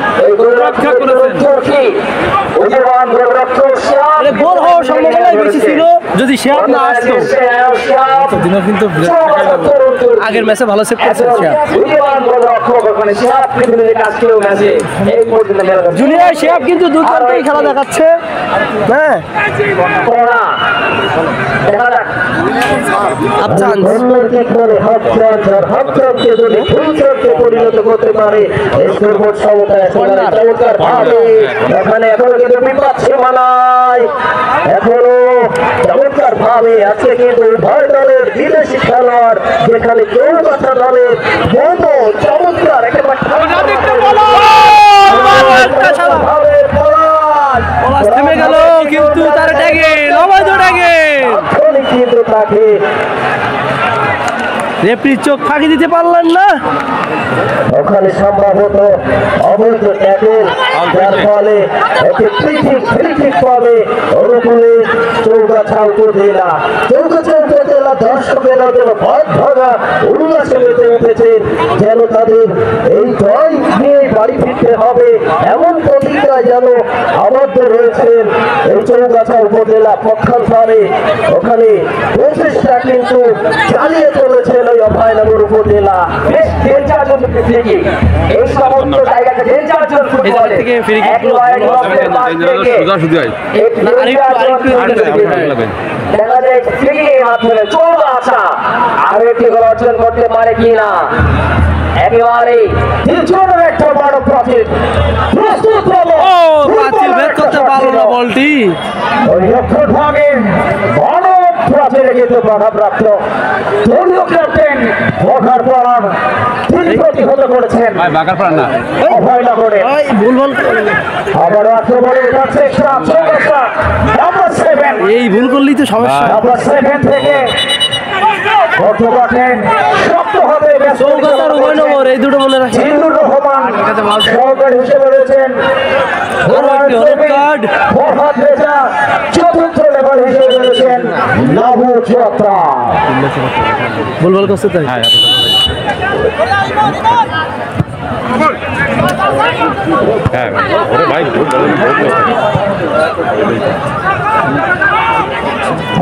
গোল হওয়ার সম্ভাবনাই বেশি ছিল যদি শিহাব না আসতো। কিন্তু আগের ম্যাচে ভালো সেভ করেছে জুনিয়র শিহাব, কিন্তু দুর্দান্তই খেলা দেখাচ্ছে। হ্যাঁ পরিণত করতে পারে এখানে এখনো কিন্তু বিপদ সীমানায়, এখনো চমৎকার ভাবে আছে কিন্তু উভয় দলের বিদেশি খেলোয়াড়, যেখানে চৌগাছা দলের বড় চমৎকার একেবারে থেমে গেল, কিন্তু তার কিন্তু তাকে রেফারি চোখ ফাঁকি দিতে পারলেন না। ওখানে সম্ভবত অবৈধ ট্যাকেল, যার ফলে একটি ফ্রি কিক পাবে অনুকূলে চৌগাছা উপজেলা। দর্শকেরা যেন ভয় ভাঙা উল্লাসে মেতে উঠেছেন, যেন তাদের এই জয় নিয়ে বাড়ি ফিরতে হবে এমন চিন্তায় যেন আবদ্ধ রয়েছেন এই চৌগাছা উপজেলা পক্ষান্তরে ওখানে প্রচেষ্টা কিন্তু চালিয়ে চলেছেন ওই অভয়নগর উপজেলা বেশ ডেঞ্জার জোন থেকে এই সমস্ত জায়গাতে ডেঞ্জার জোন ফুটবলে একেবারে লক্ষ্যের পাশ থেকে দেখা যায় ফ্রিকিংয়ের মাধ্যমে চৌগাছা আরো একটি গোল অর্জন করতে পারে কিনা একেবারে পিছনের একটা বড় প্রাচীর প্রস্তুত হলো প্রাচীর ভেদ করতে পারলো না বলটি ওই লক্ষ্য ভাগে বড় প্রাচীরে কিন্তু বাধাপ্রাপ্ত দলীয় ক্যাপ্টেন ওঠার পর তিনি প্রতিহত করেছেন অভয়নগরে ভুল আবারও আক্রমণে ওঠার চেষ্টা চৌগাছা নাম্বার 7 এই ভুল করলেই তো সমস্যা নাম্বার 7 থেকে শক্ত হবে চৌগাছার উভয়নগর এই দুটো মনে রাখি জিল্লুর রহমান সহকারী হিসেবে রয়েছেন আরো একটি হলুদ কার্ড ফরহাদ রেজা চতুর্থ লেভেল হিসেবে রয়েছেন নাভু যাত্রা ভুল করছে তাই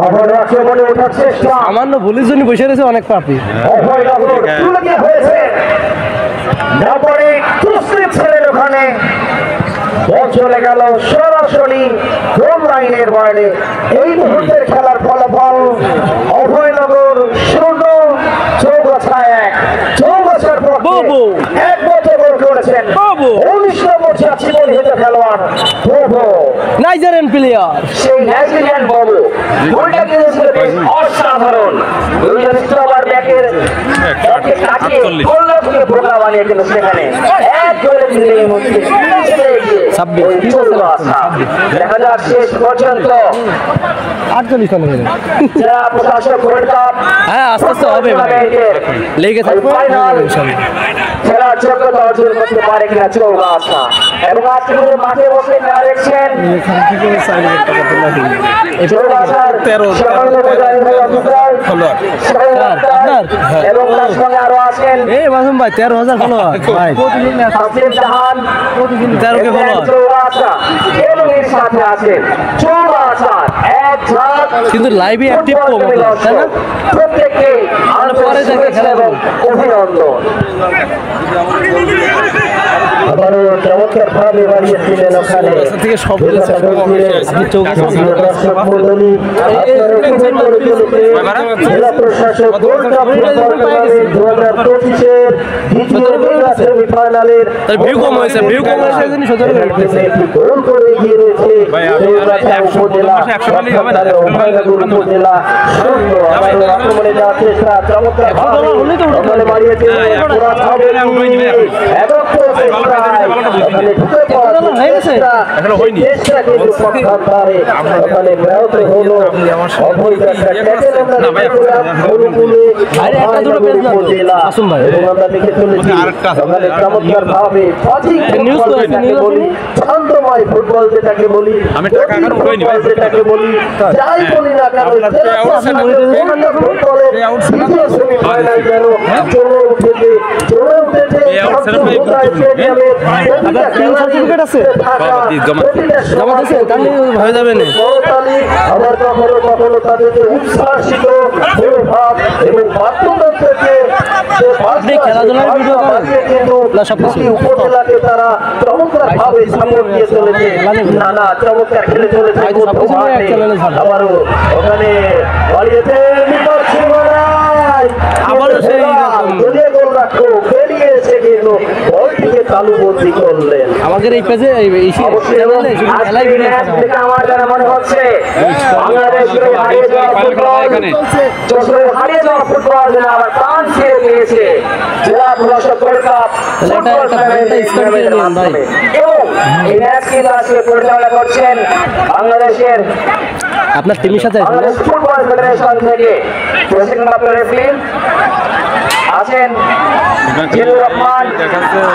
আবার আক্রমণে ওঠার চেষ্টা সামান্য ভুলের জন্য বসে রয়েছে অনেক পাপি অভয়নগর তুলে দেওয়া হয়েছে তারপরে কুস্তি ছেলের ওখানে বল চলে গেল সরাসরি গোল লাইনের বাইরে এই মুহূর্তের খেলার ফলাফল অভয়নগর 0 চৌগাছা 1 চৌগাছার পক্ষে এক বছর গোল করেছেন 19 নম্বর জীবনহিত খেলোয়াড় বাবু নাইজেরিয়ান প্লেয়ার সেই নাইজেরিয়ান বাবু গোলটা কিন্তু ছিল বেশ অসাধারণ দুইজন স্ট্রবার ব্যাকের ব্যাকে কাটিয়ে গোলটা থেকে বোকা বানিয়ে কিন্তু সেখানে এক গোলে কিন্তু এই মুহূর্তে দেখা যাক শেষ পর্যন্ত 48 রান হয়ে জেলা প্রশাসক গোল্ড কাপ হ্যাঁ আস্তে আস্তে হবে ভাই লেগে থাকবে খেলার যোগ্যতা অর্জন করতে পারে কিনা চৌগাছা এবং আজকে মাঠে বসে খেলা দেখছেন চৌগাছার 13 এবং তার সঙ্গে আরো আছেন এই মাসুম ভাই 13,000 ফলোয়ার ভাই তাসলিম জাহান 13 কে ফলোয়ার চৌগাছা এবং এর সাথে আছেন চৌগাছার এক ঝাঁক কিন্তু লাইভে অ্যাক্টিভ কম তাই না প্রত্যেককে পরে দেখে খেলা এবং অভিনন্দন আবারও চমৎকার ভাবে বাড়িয়েছিলেন ওখানে থেকে সব আপনি চৌগাছা দর্শক মণ্ডলী জেলা প্রশাসক গোল্ড কাপ ফুটবল টুর্নামেন্ট 2025-এর দ্বিতীয় সেমিফাইনালের ভিউ কম হয়েছে এজন্য 17 গোল করে এগিয়ে রয়েছে চৌগাছা উপজেলা উপজেলা আবারও আক্রমণে যাওয়ার চেষ্টা চমৎকার ভাবে বাড়িয়েছে শান্তময় ফুটবল যেটাকে বলি আমি যেটাকে বলি যাই বলি না কেন ফুটবলের দ্বিতীয় সেমিফাইনাল যেন চলে উঠেছে সার্টিফিকেট আছে জমা দিয়েছে তাহলে হয়ে যাবে না আবার কখনো কখনো তাদের যে উচ্ছ্বাসিত মনোভাব এবং বাধ্যতার থেকে খেলাধুলার ভিডিও কিন্তু উপজেলাকে তারা চমৎকার ভাবে সাপোর্ট দিয়ে চলেছে নানা চমৎকার খেলে চলেছে আবারও ওখানে বাড়িয়েছে আবারও সেই গোল রাখো বেরিয়ে এসে কিন্তু বলটিকে তালুবন্দি করলেন আমাদের এই পেজে আমার যারা মনে হচ্ছে বাংলাদেশের হারিয়ে যাওয়া ফুটবল যেন আবার প্রাণ ছেড়ে দিয়েছে জেলা প্রশাসক গোল্ড কাপ এবং এই ম্যাচ কিন্তু আজকে পরিচালনা করছেন বাংলাদেশের আপনার টিমের সাথে ফুটবল ফেডারেশন থেকে প্রেসিডেন্ট অফ দ্য রেফারি আছেন জিল্লুর রহমান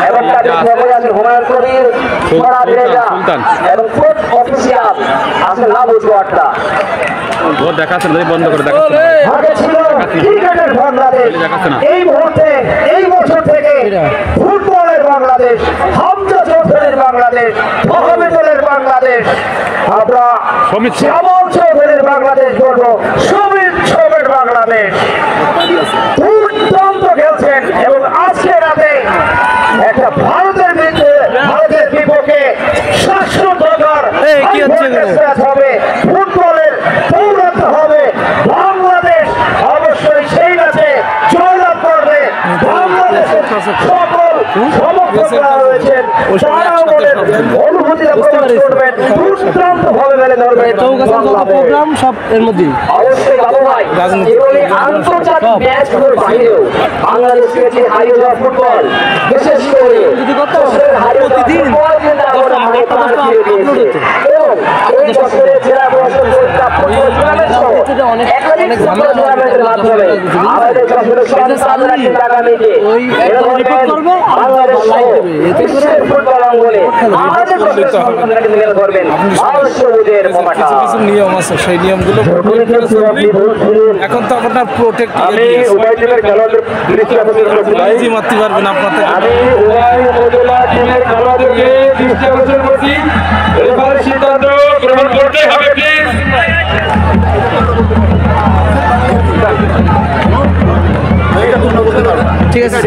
এবং তাদের সভাপতি আছেন হুমায়ুন কবির ফরহাদ রেজা এবং কোচ অফিসিয়াল আছেন নাবু চুয়াট্টা ও দেখাচ্ছে না, বন্ধ করে দেখাচ্ছে না। আগে ছিল ক্রিকেটের বাংলাদেশ, এই মুহূর্তে এই বছর থেকে ফুটবলের বাংলাদেশ, হামজা চৌধুরীর বাংলাদেশ, মোহামেডুলের বাংলাদেশ, আমরা শ্যামল চৌধুরীর বাংলাদেশ বলবো, সমীর ছবির বাংলাদেশ। দুর্দান্ত খেলছেন এবং আজকে রাতে একটা ভারতের বিপক্ষে 700 টাকার হবে, ফুটবলের দৌড়াতে হবে বাংলাদেশ, অবশ্যই সেই ম্যাচে জয়লাভ করবে। বাংলাদেশের সকল সমর্থকরা রয়েছেন, তারা আমাদের অনুভূতিটা প্রকাশ করবেন, দুর্দান্ত ভাবে মেলে ধরবেন প্রোগ্রাম সব এর মধ্যে। অবশ্যই বাবু ভাই, এগুলি আন্তর্জাতিক ম্যাচগুলোর বাইরেও বাংলাদেশ পেয়েছে হারিয়ে যাওয়া ফুটবল, বিশেষ করে প্রতিদিন নিয়ম আছে, সেই নিয়মগুলো এখন তো আপনার প্রোটেক্ট মারতে পারবেন আপনার। সিদ্ধান্ত গ্রহণ করতে হবে প্লিজ। ঠিক আছে,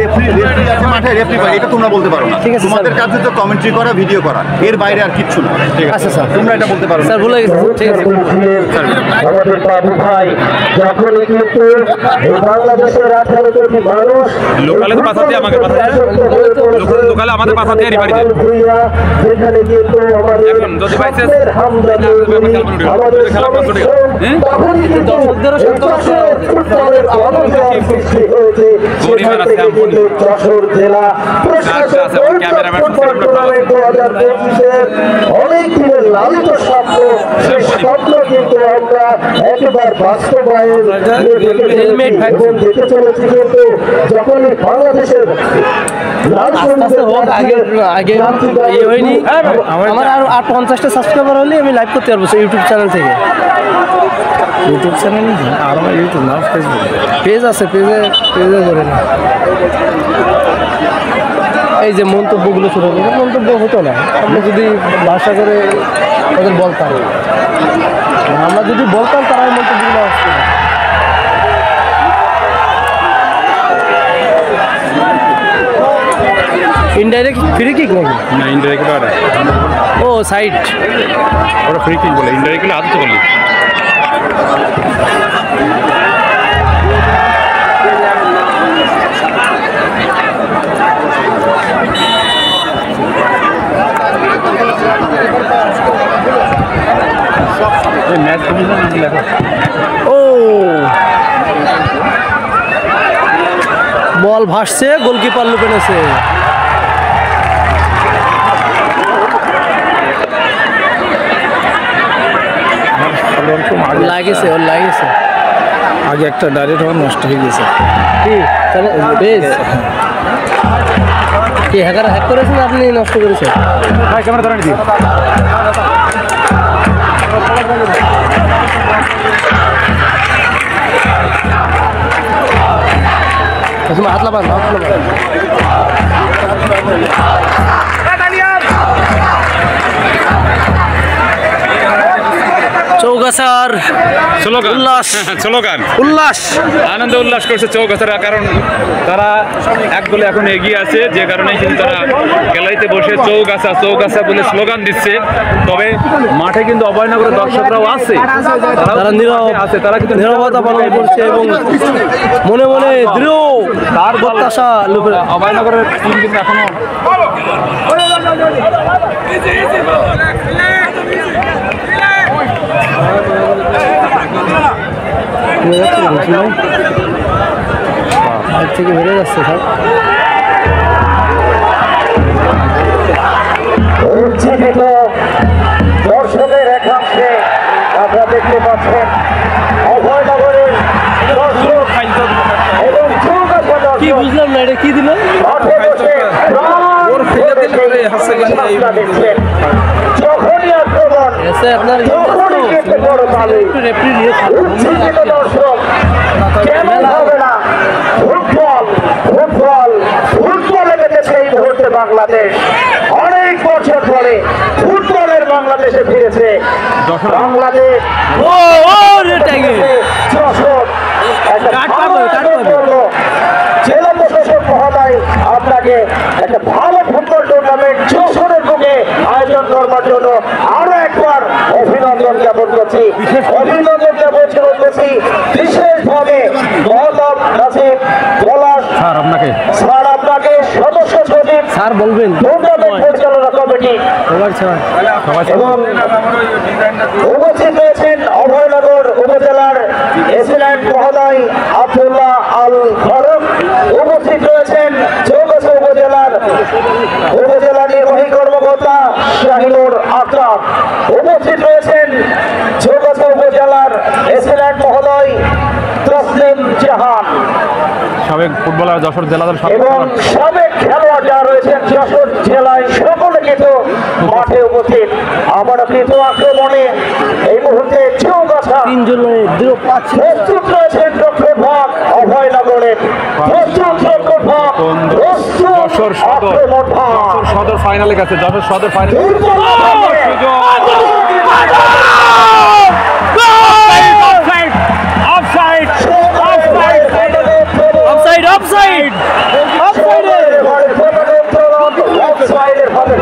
মাঠে রেফারি ভাই, এটা তোমরা বলতে পারো না। ঠিক আছে, তোমাদের কাজ হচ্ছে কমেন্ট্রি করা, ভিডিও করা, এর বাইরে আর কিচ্ছু না। ঠিক আছে আচ্ছা স্যার, তোমরা এটা বলতে পারো না। স্যার ভুলে গেছি। ঠিক আছে, আমাদের বাবু ভাই যখনই কিন্তু বাংলাদেশের 18 কোটি মানুষ লোকালে তো পাঠাতে আমাকে লোকালে আমাদের পাঠাতে আর বাড়িতে যেখানে কিন্তু আমাদের এখন যদি বাইসেস দর্শকদেরও ফুটবলের আলোচনার সৃষ্টি হয়েছে। সেখান থেকে কিন্তু যশোর জেলা প্রশাসন ফুটবল টুর্নামেন্ট 2025-এর অনেক দিনের লালিত স্বপ্ন, সেই স্বপ্ন কিন্তু আমরা একবার বাস্তবায়ন এবং দেখতে চলেছি। কিন্তু যখনই বাংলাদেশের হয়নি, আমার আরো 50টা সাবস্ক্রাইবার হলে আমি লাইভ করতে পারবো ইউটিউব চ্যানেল থেকে। ইউটিউব চ্যানেল আর আমার ইউটিউব না, ফেসবুক পেজ আছে, পেজে করে না। এই যে মন্তব্যগুলো ছোটো মন্তব্য হতো না, আমরা যদি ভাষা করে ওদের বলতাম, আমরা যদি বলতাম তারা এই মন্তব্যগুলো আসতো না। ইনডাইরেক্ট ফ্রি কিক নাকি? না ইনডাইরেক্ট ও সাইড, ওরা ফ্রি কিক বলে, ইনডাইরেক্ট আদতে বলি। ম্যাচ ও বল ভাসছে, গোলকিপার লুপে নেছে। লাগেছে, ওর লাগেছে। আগে একটা ডাইরেক্ট হওয়ার নষ্ট হয়ে গেছে। কি বেশ কি হ্যাকার হ্যাক করেছেন, আপনি নষ্ট করেছেন? ভাই ক্যামেরা ধরে নিচ্ছি। হাত লাগান, হাত লাগান। চৌগাছার উল্লাস আনন্দ উল্লাস করছে চৌগাছারা, কারণ তারা এক গোলে এখন এগিয়ে আছে, যে কারণে কিন্তু তারা গ্যালারিতে বসে চৌগাছা চৌগাছা বলে স্লোগান দিচ্ছে। তবে মাঠে কিন্তু অভয়নগরের দর্শকরাও আছে, তারা নীরব আছে, তারা কিন্তু নীরবতা পালন করছে এবং মনে মনে দৃঢ় তার প্রত্যাশা। অভয়নগরের টিম কিন্তু এখনো থেকে বেড়ে যাচ্ছে সব। দর্শকের একাংশে আপনারা দেখতে পাচ্ছেন অভয়নগরের দর্শক এবং কি বুঝলাম না, এটা কি দিল? যখনই আক্রমণ এখনই কিন্তু বড় তালি উচ্ছ্বসিত দর্শক কেন হবে না ফুটবলে বেঁচেছে এই মুহূর্তে বাংলাদেশ অনেক বছর পরে ফুটবলের বাংলাদেশে ফিরেছে বাংলাদেশ জেলা প্রশাসক মহোদয় আপনাকে একটা ভালো ফুটবল টুর্নামেন্ট যশোরের বুকে আয়োজন করবার জন্য আরো একবার অভিনন্দন জ্ঞাপন করছি বিশেষভাবে মহতব নাসিব পলাশ স্যার আপনাকে সদস্য সচিব স্যার বলবেন টুর্নামেন্ট পরিচালনা কমিটি এবং উপস্থিত রয়েছেন অভয়নগর উপজেলার এসিল্যান্ড মহোদয় আব্দুল্লাহ আল ফারুক, উপস্থিত রয়েছেন চৌগাছা উপজেলা নির্বাহী কর্মকর্তা শাহিনুর আক্তার, উপস্থিত রয়েছেন চৌগাছা উপজেলার এসিল্যান্ড মহোদয় তসলিম জাহান, সাবেক ফুটবলার যশোর জেলার এবং সাবেক খেলোয়াড় যারা রয়েছেন যশোর জেলায় সকলে কিন্তু মাঠে উপস্থিত। আমরা কিন্তু আক্রমণে এই মুহূর্তে চৌগাছা প্রস্তুত রয়েছেন রক্ষকভাগ অভয়নগরের প্রস্তুত রক্ষকভাগ যশোর সদর ফাইনালে গেছে, যশোর সদর ফাইনাল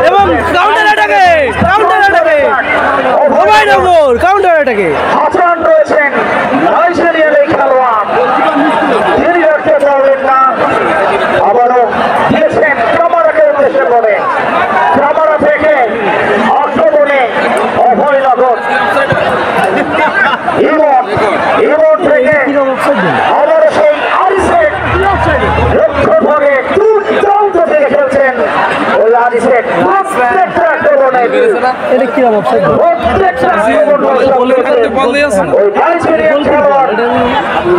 এবং কাউন্টার অ্যাটাকে হাসান রয়েছেন নাইজেরিয়ার এই খেলোয়াড়, তিনি রাখতে পারলেন না, আবারও দিয়েছেন ক্যামেরাকে উদ্দেশ্য করে, ক্যামেরা থেকে আক্রমণে অভয়নগর ইমন থেকে আবারও সেই আরিসেট লক্ষ্যভাগে দুর্দান্ত থেকে খেলছেন ওই আরিসেট প্রত্যেকটা আক্রমণে এটা কিরকম অফসাইড প্রত্যেকটা ওই নাইজেরিয়ান খেলোয়াড়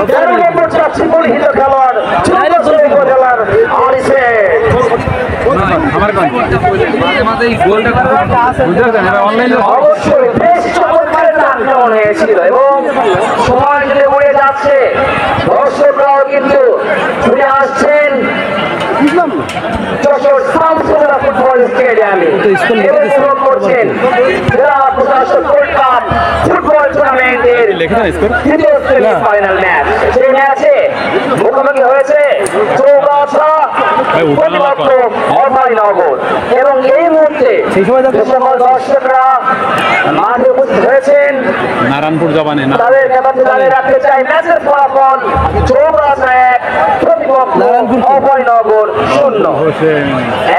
13 নম্বর চাচ্ছি পরিহিত খেলোয়াড় চৌগাছা উপজেলার আরিসেট অবশ্যই বেশ চমৎকার একটা আক্রমণ হয়েছিল এবং সময় ধীরে উড়ে যাচ্ছে, দর্শকরাও কিন্তু ফিরে আসছেন যশোর শামসুল্লাহ ফুটবল স্টেডিয়ামে এবং করছেন জেলা প্রশাসক গোল্ড কাপ ফুটবল টুর্নামেন্টের তৃতীয় সেমিফাইনাল ম্যাচ। সেই ম্যাচে মুখোমুখি হয়েছে চৌগাছা প্রতিপক্ষ অভয়নগর এবং এই মুহূর্তে সকল দর্শকরা মাঠে উপস্থিত হয়েছেন নারায়ণপুর জবানে তাদের কাছে জানিয়ে রাখতে চাই ম্যাচের ফলাফল চৌগাছা 1 প্রতিপক্ষ অভয়নগর 0।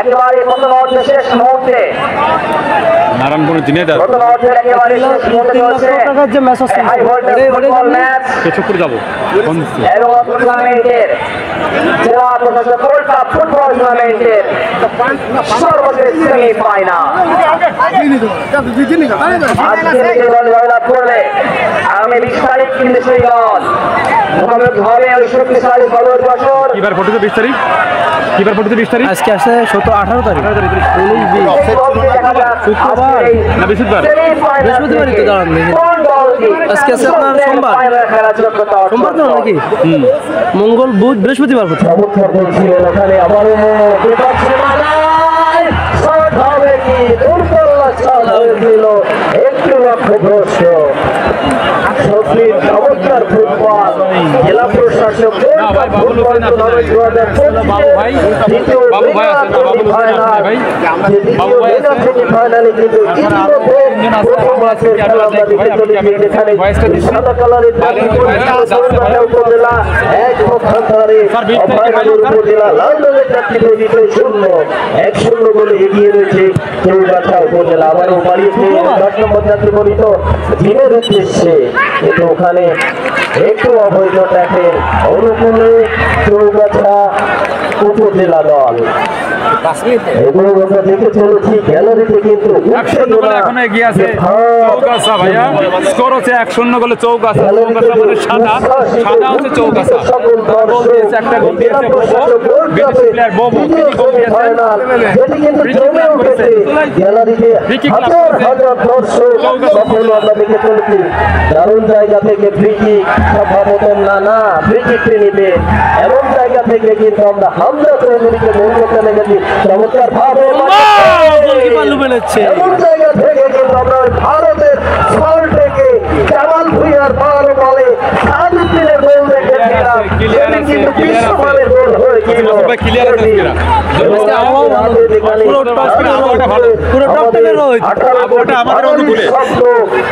একেবারে প্রথম অর্ধের শেষ মুহূর্তে নারায়ণপুর জিনেদার প্রথম অর্ধের একেবারে শেষ মুহূর্তে চলছে হাই ভোল্টেজ ফুটবল ম্যাচ চুপুর যাবো এবং টুর্নামেন্টের জেলা প্রশাসক গোল্ড কাপ ফুটবল টুর্নামেন্টের সর্বশেষ সেমিফাইনাল। আজকে দল জয়লাভ করলে আগামী 20 তারিখ কিন্তু সেই দল মুখোমুখি হবে ওই শক্তিশালী বলদ যশোর। কিবার ফটোতে 20 তারিখ কিবার ফটোতে 20 তারিখ আজকে আসে 18 তারিখ না বৃহস্পতিবার বৃহস্পতিবারই তো দাঁড়ান দেখি আজকে আছে আপনার সোমবার সোমবার তো নাকি মঙ্গল বুধ বৃহস্পতিবার কোথায় ওখানে আবারও একটু লক্ষ্যভ্রষ্ট চমৎকার ফুটবল জেলা প্রশাসক ফুটবল সেমিফাইনালে কিন্তু সাদা কালারের উপজেলা এক পক্ষান্তরে উপজেলা লাল রঙের চারটি 0-1 গোলে এগিয়ে রয়েছে চৌগাছা উপজেলা। আবারও বাড়িয়েছে 10 নম্বর যাত্রী বলিত দিনের উদ্দেশ্যে, কিন্তু ওখানে একটু অবৈধ ট্যাকের অনুকূলে চৌগাছা উপজেলা দল। এগুলো আমরা দেখে চলেছি গ্যালারিতে কিন্তু এখন এগিয়ে আছে চৌগাছা ভাইয়া, স্কোর হচ্ছে 1-0 গোলে চৌগাছা। চৌগাছা মানে সাদা, সাদা হচ্ছে চৌগাছা। গোল দিয়েছে, একটা গোল দিয়েছে বিদেশি প্লেয়ার বোবো, তিনি গোল দিয়েছেন। ফ্রি কিক লাভ করেছে, ফ্রি কিক লাভ করেছে। দারুণ জায়গা থেকে ফ্রি কিক, সম্ভবত না ফ্রি কিকটি নিবে এমন জায়গা থেকে কিন্তু আমরা হামজা চৌধুরীকে গোল করতে লেগেছি। চমৎকার ভাবে এমন জায়গা থেকে কিন্তু আমরা ভারতের ফল থেকে জামাল ভুঁইয়ার বড় বলে সাদুদ্দিনের গোল দেখেছিলাম। কিন্তু বিশ্বমানের গোল হয়েছিল।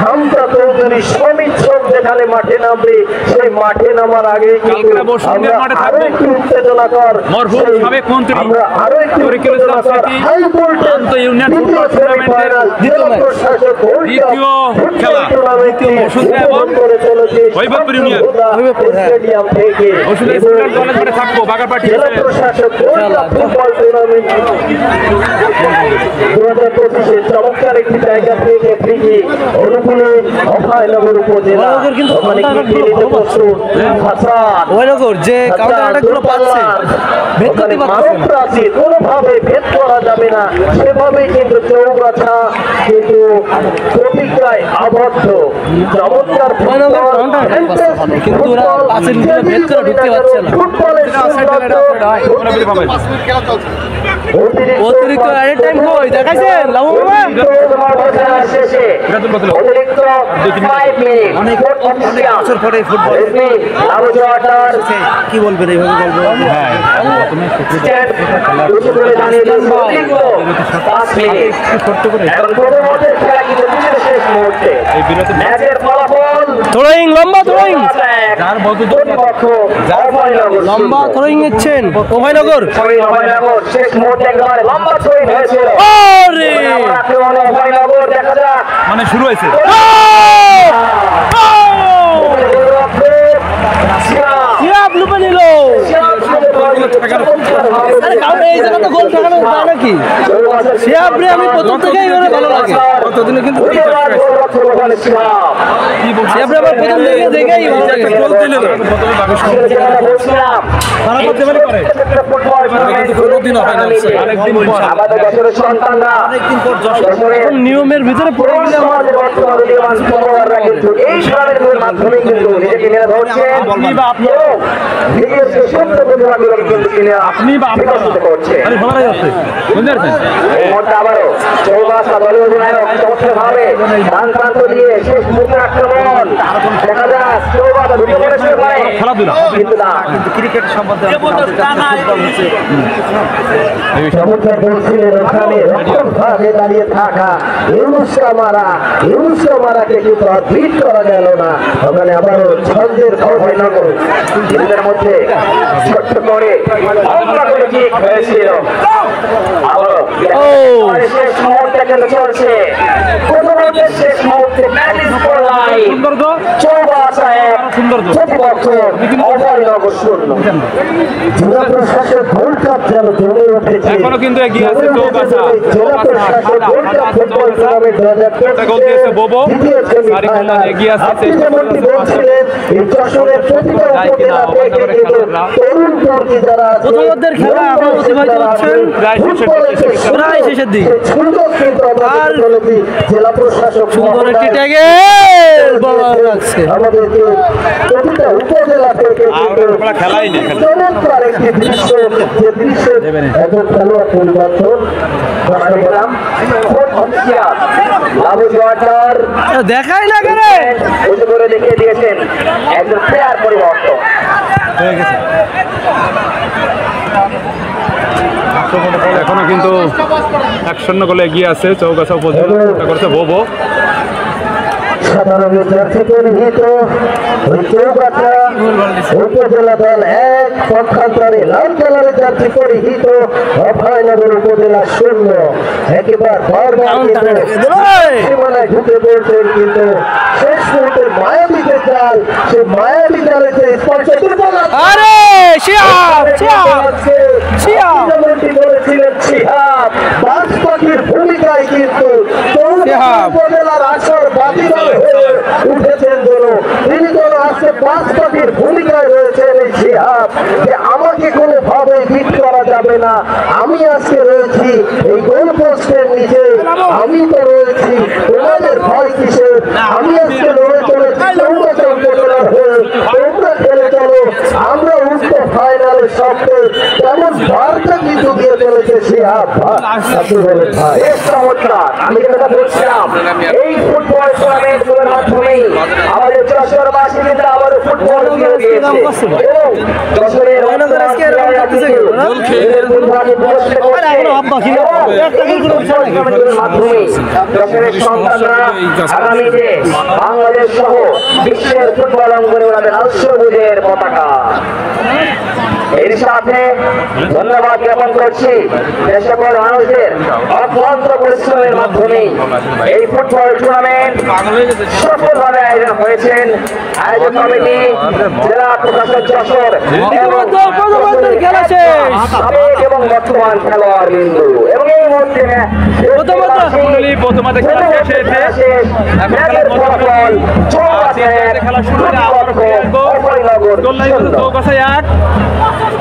হামজা চৌধুরী সমিত চোখ যেখানে মাঠে নামবে, সেই মাঠে নামার আগে আরো একটু উত্তেজনাকর, আমরা আরো একটু উত্তেজনাকর হাই ভোল্টেজ দ্বিতীয় সেমিফাইনাল জেলা প্রশাসক স্টেডিয়াম থেকে জেলা প্রশাসক ফুটবল টুর্নামেন্ট 2025 চমৎকার একটি জায়গা থেকে ফ্রি অনুকূলে অভয়নগর উপজেলা যে কাউন্টারগুলো পাচ্ছে কোনোভাবে ভেদ করা যাবে না, সেভাবেই কিন্তু চৌগাছা কিন্তু প্রতিজ্ঞায় আবদ্ধ। চমৎকার কিন্তু ওরা পাশের ভিতরে ভেদ করে ঢুকতে পারছে না। অতিরিক্ত এড টাইম কই দেখাইছেন লাবু বাবা অতিরিক্ত 5 মিনিট অনেক বছর পরে ফুটবল কি বলবেন এইভাবে বলবো? হ্যাঁ থ্রোয়িং, লম্বা থ্রোয়িং, লম্বা থ্রোয়িং ইচ্ছেন অভয়নগর। শেষ মুহূর্তে একেবারে লম্বা থ্রোয়িং হয়েছিল। দেখা যাক মানে শুরু হয়েছে। আমি প্রথম থেকেই ভালো লাগে, কতদিনে কিন্তু আমার প্রথম থেকে দেখেই ভালো লাগে। নিয়মের ভিতরে পড়ে গেলে আপনি বা ক্রিকেট সম্বন্ধে দাঁড়িয়ে থাকা মারাকে কিন্তু বিট করা গেল না। ওখানে আবারও ছন্দের অভয়নগর নিজেদের মধ্যে ছোট্ট করে হয়েছিল। শেষ মুহূর্তে কিন্তু চলছে, শেষ মুহূর্তে এখনো কিন্তু এগিয়ে আছে চৌগাছা। বোবো এগিয়ে আছে। প্রথমদের খেলা এখন অতিবাহিত হচ্ছেন প্রায় শেষের দিকে। আর জেলা প্রশাসক সুন্দর একটি ট্যাগে রাখছে। আমাদেরকে প্রতিটা উপজেলা থেকে খেলাই নেই, চমৎকার একটি দৃশ্য, যে দৃশ্যে একজন খেলোয়াড় পরিবর্তন দেখাই না কেন করে দেখিয়ে দিয়েছেন একজন প্লেয়ার পরিবর্তন হয়ে গেছে। এখনো কিন্তু 1-0 গোলে এগিয়ে আছে চৌগাছা উপজেলা। করছে বোবো সাধারণ পরিহিত উপজেলা দল এক, পক্ষান্তরে লাল কালারের জার্সি পরিহিত অভয়নগর উপজেলা 0। একেবারে সীমানায় ঢুকে পড়ছেন, কিন্তু শেষ মুহূর্তে মায়াবীতে মায়ের জাল সে মায়াবী জালে সে স্পর্শ আরে শিহাব যেমনটি বলেছিলেন শিহাব বাস পাখির ভূমিকায় কিন্তু উপজেলার আসর বাতিল হয়ে উঠেছেন তিনি তো আজকে বাস পাখির ভূমিকায় রয়েছেন এই শিহাব যে আমাকে কোনোভাবে বিট করা যাবে না আমি আজকে রয়েছি এই গোল পোস্টের নিচে আমি তো রয়েছি তোমাদের ভয় কিসের আমি আজকে লড়ে চলেছি চৌকাচল উপজেলার হয়ে তোমরা খেলে চলো আমরা উল্টো ফাইনালে সবকে তেমন বার্তা কিন্তু দিয়ে চলেছে শিহাব ভাই চমৎকার আমি যেটা বলছিলাম এই ফুটবল টুর্নামেন্টগুলোর মাধ্যমে আমাদের যশোরবাসী কিন্তু আবার ফুটবল দিয়ে দিয়েছে এবং যশোরের বাংলাদেশ সহ বিশ্বের ফুটবল অঙ্গনে ওনাদের রাষ্ট্রবুজের পতাকা এর সাথে ধন্যবাদ জ্ঞাপন করছি যে সকল মানুষদের অক্লান্ত পরিশ্রমের মাধ্যমে এই ফুটবল টুর্নামেন্ট সফলভাবে আয়োজন হয়েছেন আয়োজক কমিটি জেলা প্রশাসক যশোর এবং বর্তমান খেলোয়াড় বিন্দু এবং এই মুহূর্তে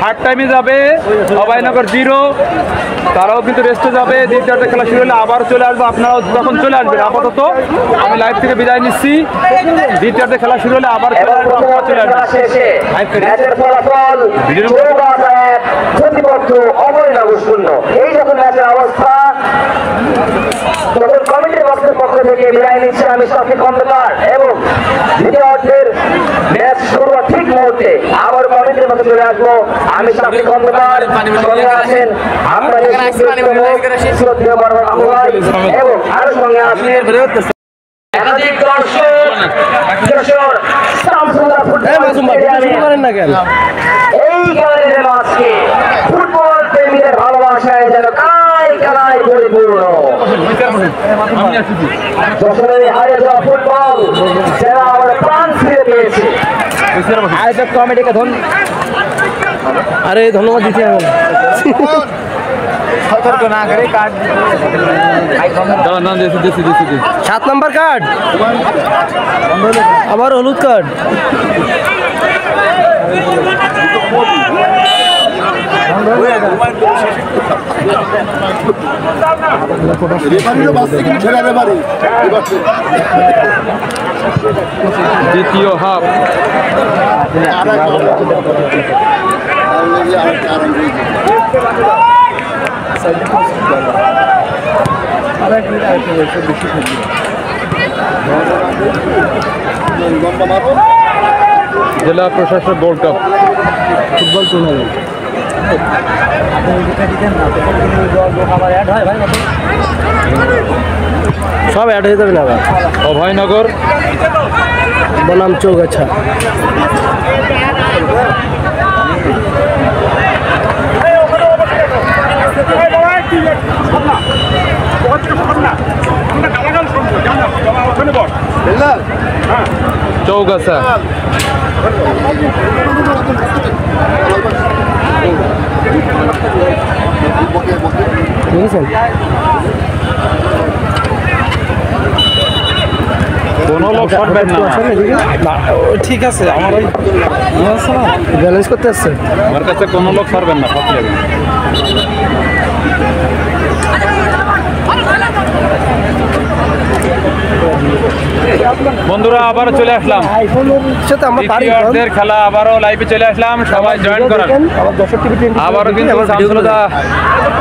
হাফ টাইমে যাবে অভয়নগর 0 তারাও কিন্তু রেস্টে যাবে দ্বিতীয়টা খেলা শুরু হলে আবার চলে আসবো আপনারাও তখন চলে আসবেন আপাতত আমি লাইভ থেকে বিদায় নিচ্ছি দ্বিতীয়টা খেলা শুরু হলে আবার চলে আসবো আপনারা চলে আসবেন প্রতিপক্ষ অভয়নগর 0 এই যখন ম্যাচের অবস্থা তখন কমিটির পক্ষ থেকে বিদায় নিচ্ছে আমি শফিক খন্দকার এবং দ্বিতীয় অর্ধের ম্যাচ শুরু ঠিক মুহূর্তে আবার কমিটির পক্ষে চলে আসবো আমি শফিক খন্দকার সঙ্গে আছেন আপনাদের এবং আরো সঙ্গে আছেন একাধিক দর্শক যশোর শামসুল্লাহ এই খেলার মাঝে ফুটবল প্রেমীদের ভালোবাসায় যেন কানায় কানায় পরিপূর্ণ যশোরের হারিয়ে যাওয়া ফুটবল যারা আমরা প্রাণ ফিরে পেয়েছি আয়োজক কমিটিকে আরে ধন্যবাদ দিতে হবে সতর্ক না করে কার্ড 7 নম্বর কার্ড আবার হলুদ কার্ড দ্বিতীয় হাফ জেলা প্রশাসক গোল্ড কাপ ফুটবল টুর্নামেন্ট সব অ্যাড হয়ে যাবে না আবার অভয়নগর বনাম চৌগাছা চৌগাছা বুঝেছেন কোনো লোক পারবেন না ঠিক আছে আমার ওই ব্যালেন্স করতে আসছে আমার কাছে কোনো লোক পারবেন না পাতলে বন্ধুরা আবারও চলে আসলাম দ্বিতীয়ার্ধের খেলা আবারও লাইভে চলে আসলাম সবাই জয়েন করান আবারও কিন্তু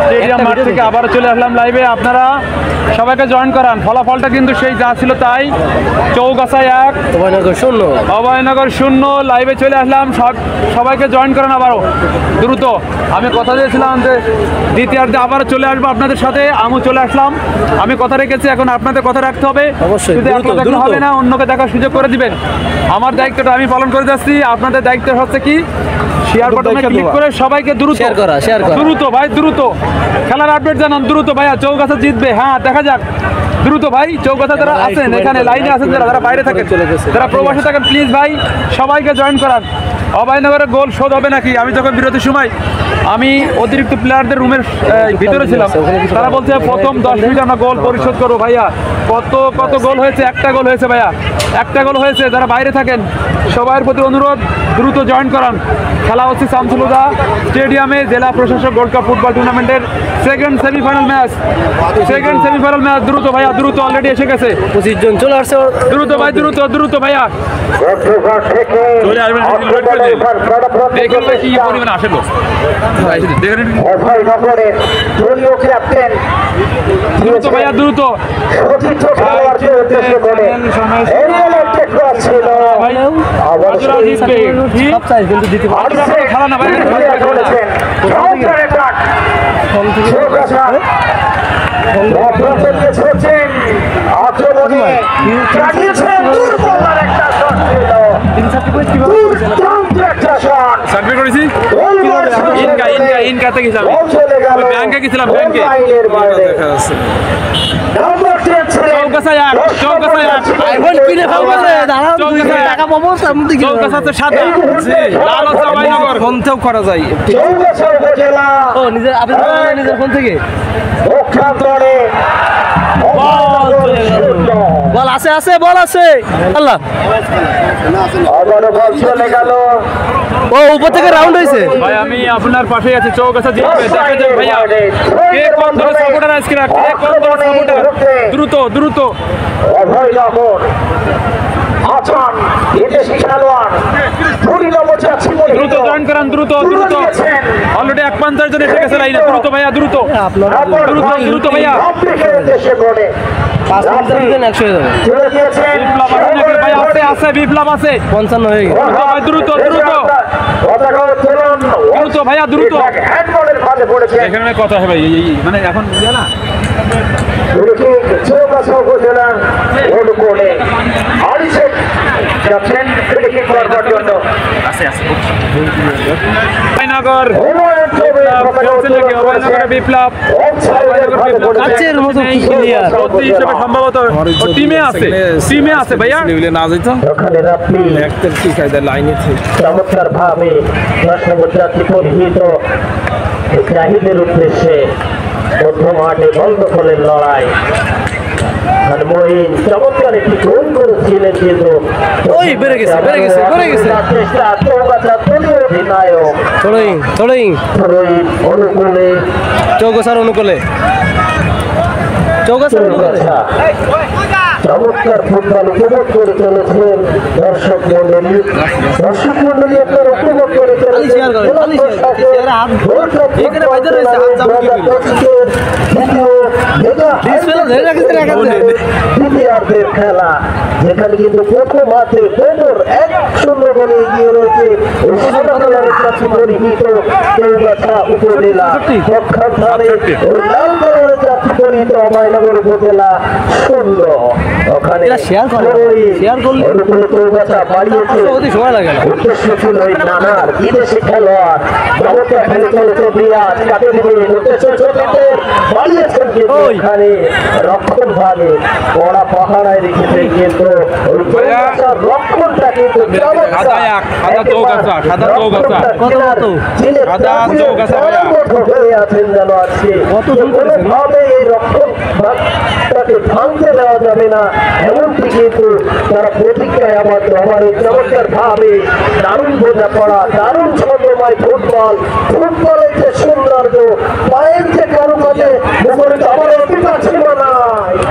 স্টেডিয়াম মাঠ থেকে আবারও চলে আসলাম লাইভে আপনারা সবাইকে জয়েন করান ফলাফলটা কিন্তু সেই যা ছিল তাই চৌগাছা 1 অভয়নগর 0 লাইভে চলে আসলাম সবাইকে জয়েন করান আবারও দ্রুত আমি কথা দিয়েছিলাম যে দ্বিতীয়ার্ধে আবারও চলে আসবো আপনাদের সাথে আমিও চলে আসলাম আমি কথা রেখেছি এখন আপনাদের কথা রাখতে হবে অবশ্যই হবে না অন্যকে দেখার সুযোগ করে দিবেন আমার দায়িত্বটা আমি পালন করে যাচ্ছি আপনাদের দায়িত্ব হচ্ছে কি শেয়ার বাটনে ক্লিক করে সবাইকে দ্রুত দ্রুত ভাই দ্রুত খেলার আপডেট জানান দ্রুত ভাইয়া চৌগাছা জিতবে হ্যাঁ দেখা যাক দ্রুত ভাই চৌগাছা যারা আছেন এখানে লাইনে আছেন যারা বাইরে থাকেন যারা প্রবাসী থাকেন প্লিজ ভাই সবাইকে জয়েন করান। অভয়নগরের গোল শোধ হবে নাকি? আমি যখন বিরতির সময় আমি অতিরিক্ত প্লেয়ারদের রুমের ভিতরে ছিলাম, তারা বলছে প্রথম 10 মিনিট আমরা গোল পরিশোধ করবো। ভাইয়া কত গোল হয়েছে? একটা গোল হয়েছে ভাইয়া, একটা গোল হয়েছে। যারা বাইরে থাকেন সবার প্রতি অনুরোধ দ্রুত জয়েন করান। খেলা হচ্ছে শামসুলহুদা স্টেডিয়ামে জেলা প্রশাসক গোল্ড কাপ ফুটবল টুর্নামেন্টের সেকেন্ড সেমিফাইনাল ম্যাচ। দ্রুত ভাইয়া, দ্রুত অলরেডি এসে গেছে 25 জন চলে আসছে। দ্রুত ভাই, দ্রুত ভাইয়া চলে আসবেন। দেখুন ভাই কি পরিমাণ আসলো, দ্রুত ভাইয়া দ্রুত। খেলা না ভাই, সার্ভে করেছি ইনকাতে গেছিলাম, ব্যাংকে গেছিলাম, ব্যাংকে করা যায় নিজের ফোন থেকে বল আছে বল আছে। আল্লাহ ও উপর থেকে রাউন্ড হয়েছে ভাই। আমি আপনার পাশে আছি, চৌগাছা জিতবে। দেখা যাক ভাইয়া কে কোন দলের সাপোর্টার আজকে, কে কোন দলের সাপোর্টার। দ্রুত দ্রুত দ্রুত জয়েন করান, দ্রুত দ্রুত। অলরেডি 51 জন এসে গেছে লাইনে। দ্রুত ভাইয়া দ্রুত দ্রুত ভাইয়া। 5 মিনিটের 100 হয়ে যাবে। বিপ্লব ভাই আছে বিপ্লব আছে 55 হয়ে গেছে। দ্রুত ভাইয়া দ্রুত। এখানে কথা হয় ভাই, মানে এখন না বিপ্লব সম্ভবত টিমে আছে ভাইয়া। চমৎকার ভাবে জাহিদের উদ্দেশ্যে মধ্য মাঠে বন্ধ করেন লড়াই। চমৎকার একটি গোল করেছিলেন কিন্তু অনুকূলে চৌগাছার অনুকূলে চমৎকার ফুটবল উপভোগ করে চলেছেন দর্শক মন্ডলী আপনার উপভোগ করে চলেছেন খেলা, যেখানে কিন্তু প্রথম হাতে 1-0 বলে এগিয়ে রয়েছে উপজেলা পক্ষান্তরে অভয়নগর উপজেলা 0। ওখানে উদ্দেশ্য ছিল নানার বিদেশি খেলোয়াড় খেলে চলেছে বিরাজ কাটে বাড়িয়েছেন, কিন্তু এখানে রক্ষণ ভাগে ওরা পাহারায় রেখেছে। কিন্তু রক্ষণটা কিন্তু আছেন যেন আজকে কোনোভাবে এই রক্ষণ ভাঙতে দেওয়া যাবে না, এমনকি কিন্তু তারা প্রতিজ্ঞায় আবদ্ধ। আমার চমৎকার ভাবে দারুণ বোঝা পড়া, দারুণ ছন্দময় ফুটবলের যে সৌন্দর্য, পায়ের যে কারুকাজে আমার অধিকার ছিল না,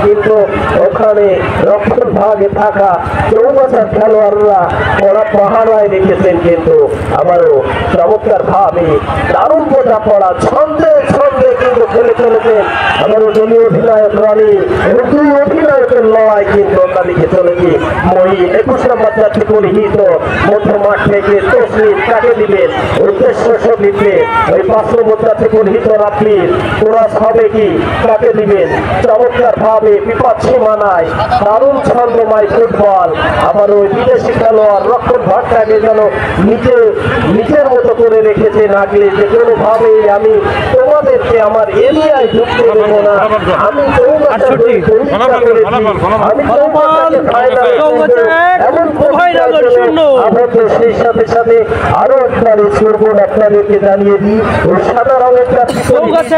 কিন্তু ওখানে রক্ষণ ভাগে থাকা চৌগাছার খেলোয়াড়রা ওরা পাহারায় রেখেছেন। কিন্তু আবারও চমৎকার ভাবে দারুণ বোঝা পড়া ছন্দে কিন্তু খেলে চলেছেন আমারও দলীয় অধিনায়ক রানী এবং 2 অধিনায়কের লড়াই কিন্তু তাদেরকে চলেছে। 21 নম্বর যাত্রী পরিহিত মধ্য মাঠ থেকে তসলিম কাকে দিবেন, উদ্দেশ্য সঙ্গীতে ওই 5 নম্বর যাত্রী পরিহিত রাত্রি কোরাস হবে কি, কাকে দিবেন। চমৎকার ভাবে বিপদ সীমানায় দারুণ ছন্দময় ফুটবল। আবার ওই বিদেশি খেলোয়াড় রক্ষণ ঘরটাকে যেন নিচের মতো করে রেখেছে, রাখলে যে কোনোভাবেই আমি তোমাদেরকে আমার এরিয়ায় ঢুকতে দেবো না। আমি চৌগাছাকে পরীক্ষা করেছি, আমি চৌগাছাকে ফাইনাল এমন আমাকে সেই সাথে সাথে আরো একবার স্কোরবোর্ড আপনাদেরকে জানিয়ে দিই। ওই সাদা রঙের চৌগাছা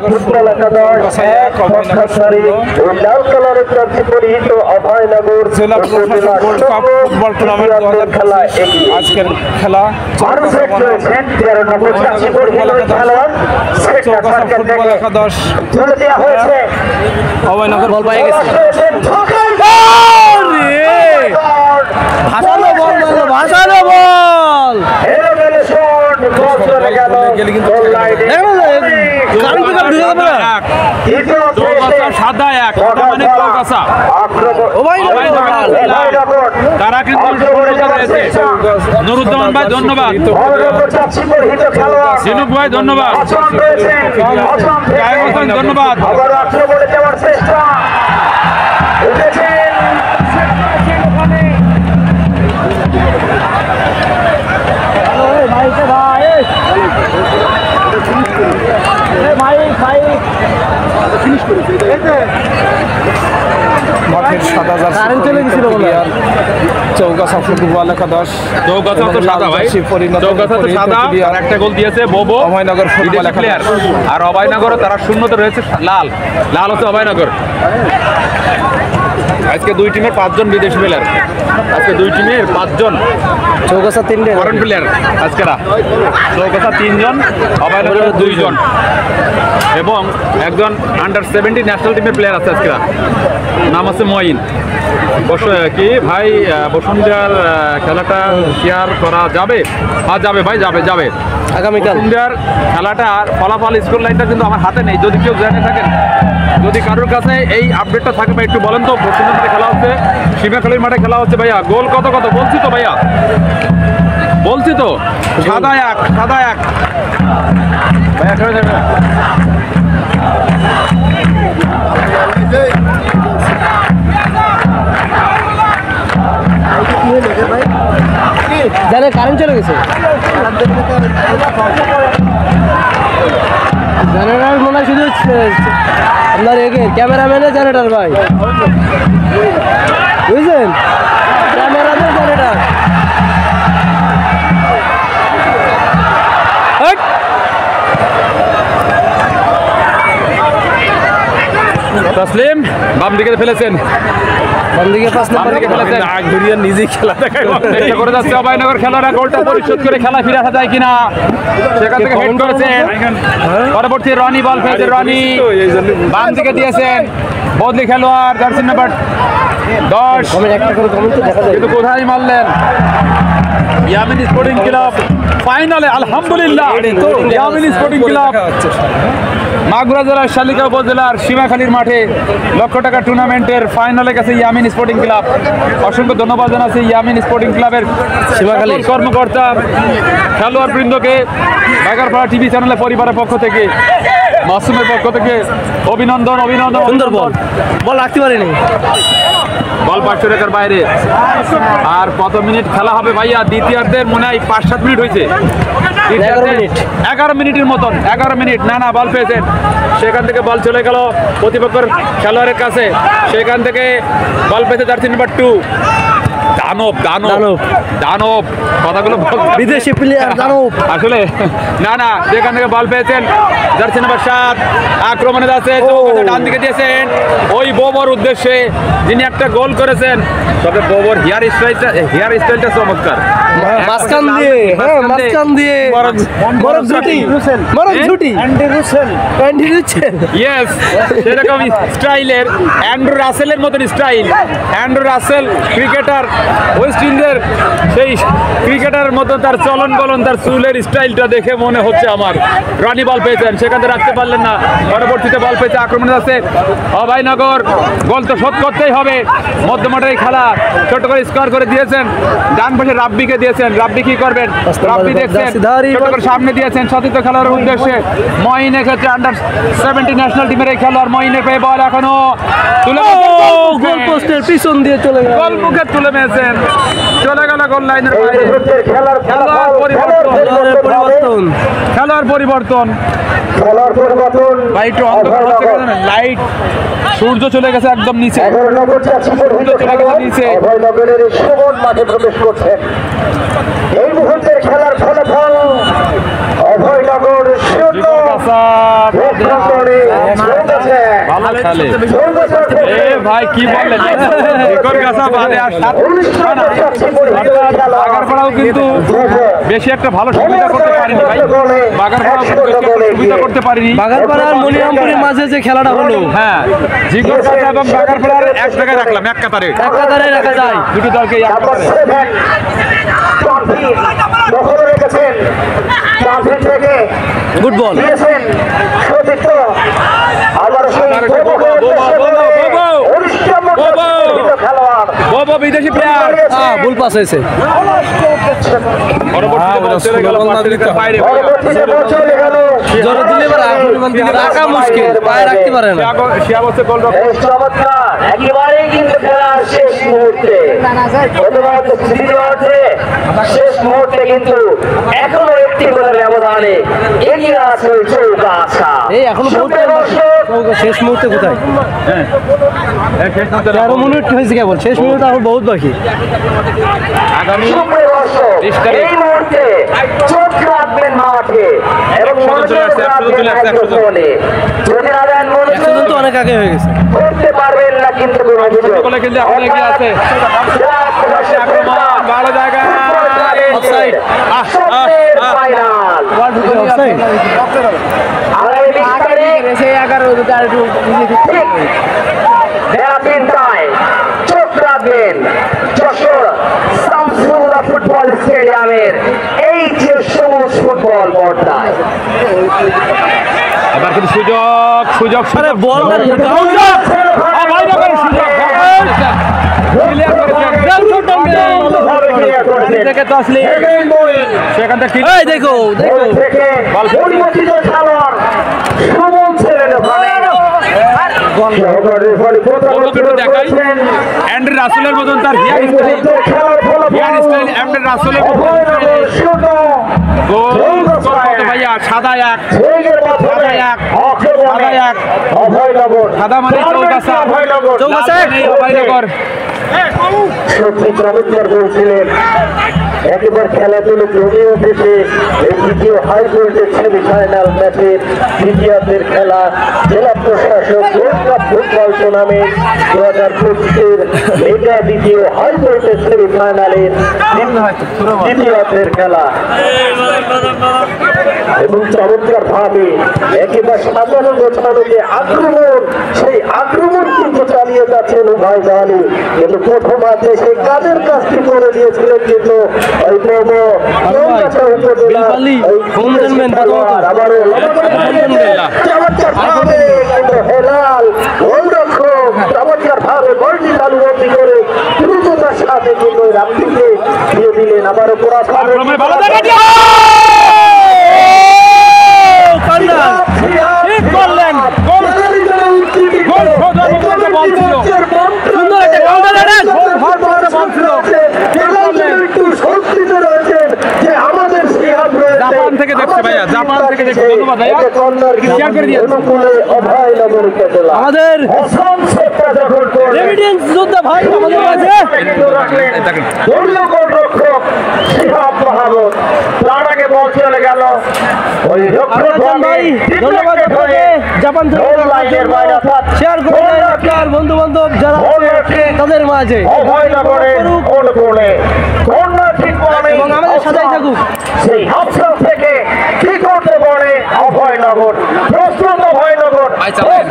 ফুটবল একাদশ এক পক্ষাচারী, ওই লাল কালারের জার্সি পরিহিত অভয়নগর ফুটবল টুর্নামেন্ট খেলা এগিয়ে। আজকের খেলা আরো সেট রয়েছেন 13 নম্বর জার্সি পরিহিত খেলোয়াড় ফুটবল একাদশ তুলে দেওয়া হয়েছে। অভয়নগর বল পাই গেছে। ভাসানো বল সাদা এক মানে চৌগাছা তারা কিন্তু নুরুজ্জামান ভাই ধন্যবাদ, জিনুক ভাই ধন্যবাদ, ধন্যবাদ। মাঠের সাদা চৌগাছা ফুটবল একাদশ চৌগাছা তো সাদা ভাই, চৌগাছা তো সাদা, আর একটা গোল দিয়েছে বোবো অভয়নগর ফুটবল প্লেয়ার, আর অভয়নগরও তারা শূন্যতে রয়েছে লাল, লাল হচ্ছে অভয়নগর। আজকে দুই টিমের 5 জন বিদেশি প্লেয়ার, আজকে দুই টিমের 5 জন চৌগাছা 3 ফরেন প্লেয়ার, আজকেরা চৌগাছা 3 জন, অভয়নগরের 2 জন এবং একজন আন্ডার-17 ন্যাশনাল টিমের প্লেয়ার আছে আজকেরা, নাম আছে মঈন। কি ভাই বসুন্ধিয়ার খেলাটা শেয়ার করা যাবে? হ্যাঁ যাবে ভাই, যাবে যাবে আগামীকাল। বসুন্ধিয়ার খেলাটার ফলাফল স্কোর লাইনটা কিন্তু আমার হাতে নেই, যদি কেউ জেনে থাকেন, যদি কারোর কাছে এই আপডেটটা থাকে ভাই একটু বলেন তো। বসুন্ধিয়ার মাঠে খেলা হচ্ছে, সীমাখালীর মাঠে খেলা হচ্ছে ভাইয়া, গোল কত কত বলছি তো ভাইয়া, বলছি তো সাদা এক, সাদা এক ভাইয়া খেলে যাবে। জানে কারেন্ট চলে গেছে, জেনারেটর মনে হয় শুধু আপনার ক্যামেরাম্যানের জেনারেটর ভাই, বুঝছেন, ক্যামেরাম্যানের জেনারেটর। তাসলিম বাম দিকে ফেলেছেন, বাম দিকে 5 নম্বর ফেলেছেন, আগ ঘুরিয়ে নিজেই খেলা চেষ্টা করে যাচ্ছে অভয়নগর। খেলোয়াড়রা গোলটা পরিশোধ করে খেলা ফিরে আসা যায় কিনা, সেখান থেকে হেড করেছেন। পরবর্তী রনি বল পেয়েছে, রনি বাম দিকে দিয়েছেন, বদলি খেলোয়াড় জার্সি নাম্বার 10 কিন্তু কোথায় মারলেন ইয়ামিন স্পোর্টিং ক্লাব ফাইনালে। আলহামদুলিল্লাহ ইয়ামিন স্পোর্টিং ক্লাব মাগুরা জেলার শালিকা উপজেলার সীমাখালীর মাঠে লক্ষ টাকা টুর্নামেন্টের ফাইনালে গেছে ইয়ামিন স্পোর্টিং ক্লাব। অসংখ্য ধন্যবাদ জানাচ্ছি ইয়ামিন স্পোর্টিং ক্লাবের সীমাখালীর কর্মকর্তা খেলোয়াড় বৃন্দকে, বাগারপাড়া টিভি চ্যানেলের পরিবারের পক্ষ থেকে, মাসুমের পক্ষ থেকে অভিনন্দন, অভিনন্দন। সুন্দর বল, বল রাখতে পারিনি, বল 500 রেখার বাইরে। আর কত মিনিট খেলা হবে ভাইয়া? দ্বিতীয়ার্ধের মনে হয় 5-7 মিনিট হয়েছে, 11 মিনিটের মতন, 11 মিনিট। না বল পেয়েছেন, সেখান থেকে বল চলে গেল প্রতিপক্ষের খেলোয়াড়ের কাছে, সেখান থেকে বল পেয়েছে জার্সি নাম্বার 2 দানব, দানব, দানব, কথাগুলো বিদেশি প্লেয়ার দানব আসলে। না সেখান থেকে বল পেয়েছেন জার্সি নাম্বার 7, আক্রমণে যাচ্ছে, ডান দিকে দিয়েছেন ওই বোবর উদ্দেশ্যে, যিনি একটা গোল করেছেন। তবে বোবর হেয়ার স্টাইলটা চমৎকার, মাঝখান দিয়ে, মাঝখান দিয়ে বরফ ঝুটি, অ্যান্ডি রুসেল, ইয়েস সেরকম স্টাইলের, অ্যান্ড্রু রাসেলের মতন style. Andrew Rasel cricketer, West ইন্ডিজের সেই ক্রিকেটারের মতো তার চলন বলন, তার চুলের স্টাইলটা দেখে মনে হচ্ছে আমার। রানি বল পেয়েছেন, সেখান থেকে রাখতে পারলেন না, পরবর্তীতে বল পেয়েছে, আক্রমণে আছে অভয়নগর। গোল তো শোধ করতেই হবে, মধ্যমাঠের খেলা, ছোট করে স্কোর করে দিয়েছেন, ডান পাশে রাব্বিকে দিয়েছেন। রাব্বি কি করবেন? রাব্বি দেখছেন, ছোট করে সামনে দিয়েছেন সতীর্থ খেলোয়াড়ের উদ্দেশ্যে। মঈন এক্ষেত্রে আন্ডার-17 ন্যাশনাল টিমের এই খেলোয়াড়, মঈনের পেয়ে বল এখনো তুলে গোল পোস্টে লাইনের পিছন দিয়ে চলে গেল, গোল মুখে তুলে মেরেছেন, চলে গেল গোল লাইনের বাইরে। খেলার খেলোয়াড় পরিবর্তন, খেলোয়াড় পরিবর্তন। ভাই একটু অন্ধকার হচ্ছে কেন জানেন? লাইট, সূর্য চলে গেছে একদম নিচে, সূর্য চলে গেছে নিচে। অভয়নগরের সুবন মাঠে প্রবেশ করছেন। এই মুহূর্তে খেলার ফলাফল অভয়নগর 0 ভালো খেলে। এ ভাই কি বললেন, গাছা বাদে আর বাগারপাড়াও কিন্তু বেশি একটা ভালো সুবিধা করতে পারিনি ভাই, বাগারপাড়াও সুবিধা করতে পারিনি। বাগারপাড়ার মনিরামপুরের মাঝে যে খেলাটা হলো, হ্যাঁ জিগর গাছা এবং বাগারপাড়ার এক জায়গায় রাখলাম, এক কাতারে রাখা যায় দুটো দলকে এক কাতারে। ফুটবল বিদেশি প্লেয়ার ভুল পাস হয়েছে, জোরে দিলে রাখা মুশকিল, পায়ে রাখতে পারে না। একেবারেই কিন্তু খেলার শেষ মুহূর্তে, শেষ মুহূর্তে কিন্তু এখনো একটি গোলের ব্যবধানে এগিয়ে আছে চৌগাছা। এই এখনো বহুত শেষ মুহূর্তে কোথায়, 13 মিনিট হয়েছে কেবল, শেষ মুহূর্তে এখন বহুত বাকি। এই মুহূর্তে চোখ রাখবেন মাঠে এবং তো অনেক আগে হয়ে গেছে, করতে পারবেন না কিন্তু ভালো জায়গা চোখ রাখবেন যশোর শামসুল্লাহ ফুটবল স্টেডিয়ামের এই যে সবুজ ফুটবল পর্দায়। এবার কিন্তু সুযোগ সুযোগ বল থেকে তো আসলে সেখান থেকে দেখো দেখো দেখাই অ্যান্ড্রে রাসেলের মতন তার হেয়ার স্টাইল অ্যান্ড্রে রাসেলের ভাইয়া সাদা এক সাদা মানে অভয়নগর। সত্যি চমৎকার বলছিলেন, একেবারে খেলাধুলো জমে উঠেছে। এই দ্বিতীয় হাই ভোল্টেজ সেমিফাইনাল ম্যাচের দ্বিতীয়ার্ধের খেলা জেলা প্রশাসক গোল্ড কাপ ফুটবল টুর্নামেন্ট 2025-এর মেগা দ্বিতীয় হাই ভোল্টেজ সেমিফাইনালের দ্বিতীয়ার্ধের খেলা এবং চমৎকার ভাবে একেবারে সাধারণ গোছানো যে আক্রমণ, সেই আক্রমণ কিন্তু চালিয়ে যাচ্ছেন উভয় দলই। কিন্তু প্রথম আছে সেই কাজের কাজটি করে দিয়েছিলেন কিন্তু ওই চমৎকার ভাবে গোলটি তালুবন্দি করে দ্রুততার সাথে কিন্তু রাত্রিকে দিয়ে দিলেন। আবারও পুরা জাপান থেকে দেখছে ভাইয়া, জাপান থেকে দেখছে। ধন্যবাদ ভাইয়া, শেয়ার করে দিয়েছে। আমাদের রেমিটেন্স যোদ্ধা ভাই আমাদের মাঝে জাপান থেকে শেয়ার করে আপনার বন্ধু বান্ধব যারা তাদের মাঝে এবং আমাদের সাথে থাকুক। সেই অপশন থেকে কি করতে পারে অভয়নগর, প্রস্তুত অভয়নগর,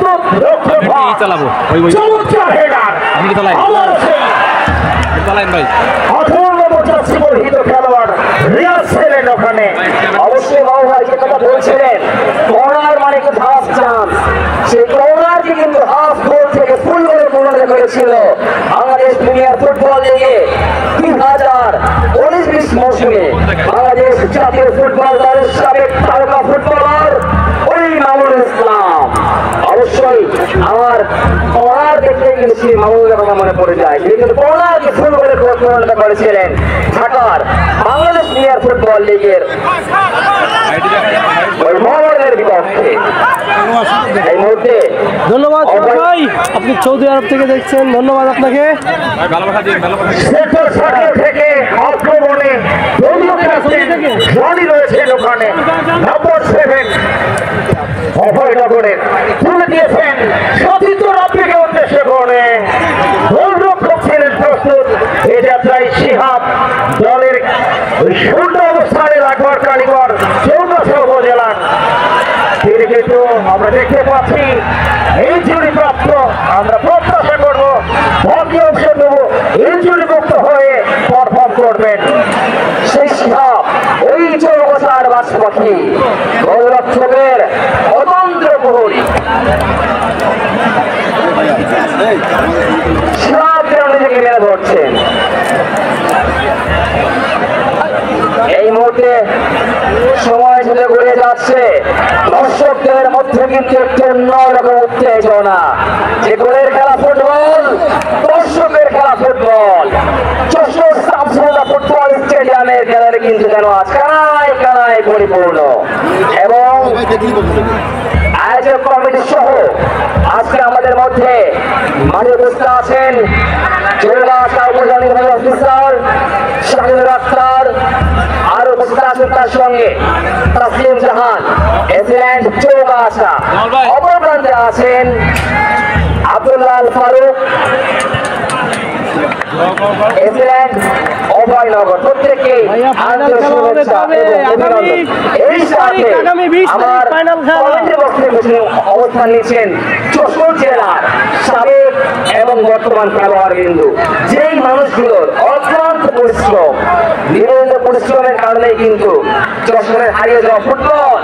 প্রস্তুত চমৎকার হেডার ভাই খেলোয়াড় রিয়াজ ছিলেন ওখানে। অবশ্যই বাবু ভাই যে কথা বলছিলেন কর্নার মানে কিন্তু হাফ চান্স, সেই কর্নারকে কিন্তু হাফ গোল থেকে ফুল গোলে পরিণত করেছিল বাংলাদেশ প্রিমিয়ার ফুটবল লিগে 2019-20 মৌসুমে বাংলাদেশ জাতীয় ফুটবল দলের সাবেক তারকা ফুটবলার ওই মামুনুল ইসলাম। অবশ্যই আমার কর্নার দেখতে কিন্তু সেই মামুনের কথা মনে পড়ে যায়। তিনি কিন্তু করোনাকে শুরু করে প্রতিযোগিতা করেছিলেন ঢাকার বাংলাদেশ প্রিমিয়ার ফুটবল লিগের ওই মোহামেডানের বিপক্ষে। এই মুহূর্তে ধন্যবাদ ভাই, আপনি সৌদি আরব থেকে দেখছেন, ধন্যবাদ আপনাকে। সেক্টর 60 থেকে আক্রমণে জনি রয়েছেন ওখানে নম্বর 7 অভয়নগরে তুলে দিয়েছেন সতীর্থ রাব্বিকে উদ্দেশ্য করে গোলরক্ষক ছিলেন প্রস্তুত। এ যাত্রায় শিহাব দলের শূন্য অবস্থানে রাখবার কারিগর চৌগাছা উপজেলার তিনি কিন্তু আমরা দেখতে পাচ্ছি ইনজুরি প্রাপ্ত। আমরা প্রত্যাশা করবো ভাগ্য অংশ নেব ইনজুরি মুক্ত হয়ে পারফর্ম করবেন সেই শিহাব। ওই চৌগাছার বাস পাখি গোলরক্ষকের অতন্ত্র প্রহরী শিহাব যেন নিজেকে মেরে ধরছেন। এই মুহূর্তে সময় চলে ঘুরে যাচ্ছে, দর্শকদের মধ্যে কিন্তু একটি অন্যরকম উত্তেজনা। যে গোলের খেলা ফুটবল, দর্শকের খেলা ফুটবল। যশোর শামসুল্লাহ ফুটবল স্টেডিয়ামের গ্যালারি কিন্তু যেন আজ কানায় কানায় পরিপূর্ণ এবং আয়োজক কমিটি সহ আজকে আমাদের মধ্যে মাঠে উপস্থিত আছেন চৌগাছা উপজেলা নির্বাহী অফিসার শাহিদুল আখতার, আর উপস্থিত আছেন তার সঙ্গে তাসলিম জাহান এসিল্যান্ড চৌগাছা। অপর প্রান্তে আছেন আব্দুল্লাহ ফারুক এসিল্যান্ড অভয়নগর। প্রত্যেকে আন্তরিক শুভেচ্ছা এবং অভিনন্দন। এই সাথে আমার কমিটির পক্ষ থেকে অবস্থান নিচ্ছেন যশোর জেলার সাবেক এবং বর্তমান খেলোয়াড়বৃন্দ। যেই মানুষগুলোর অক্লান্ত পরিশ্রম, নিরন্ত পরিশ্রমের কারণেই কিন্তু যশোরের হারিয়ে যাওয়া ফুটবল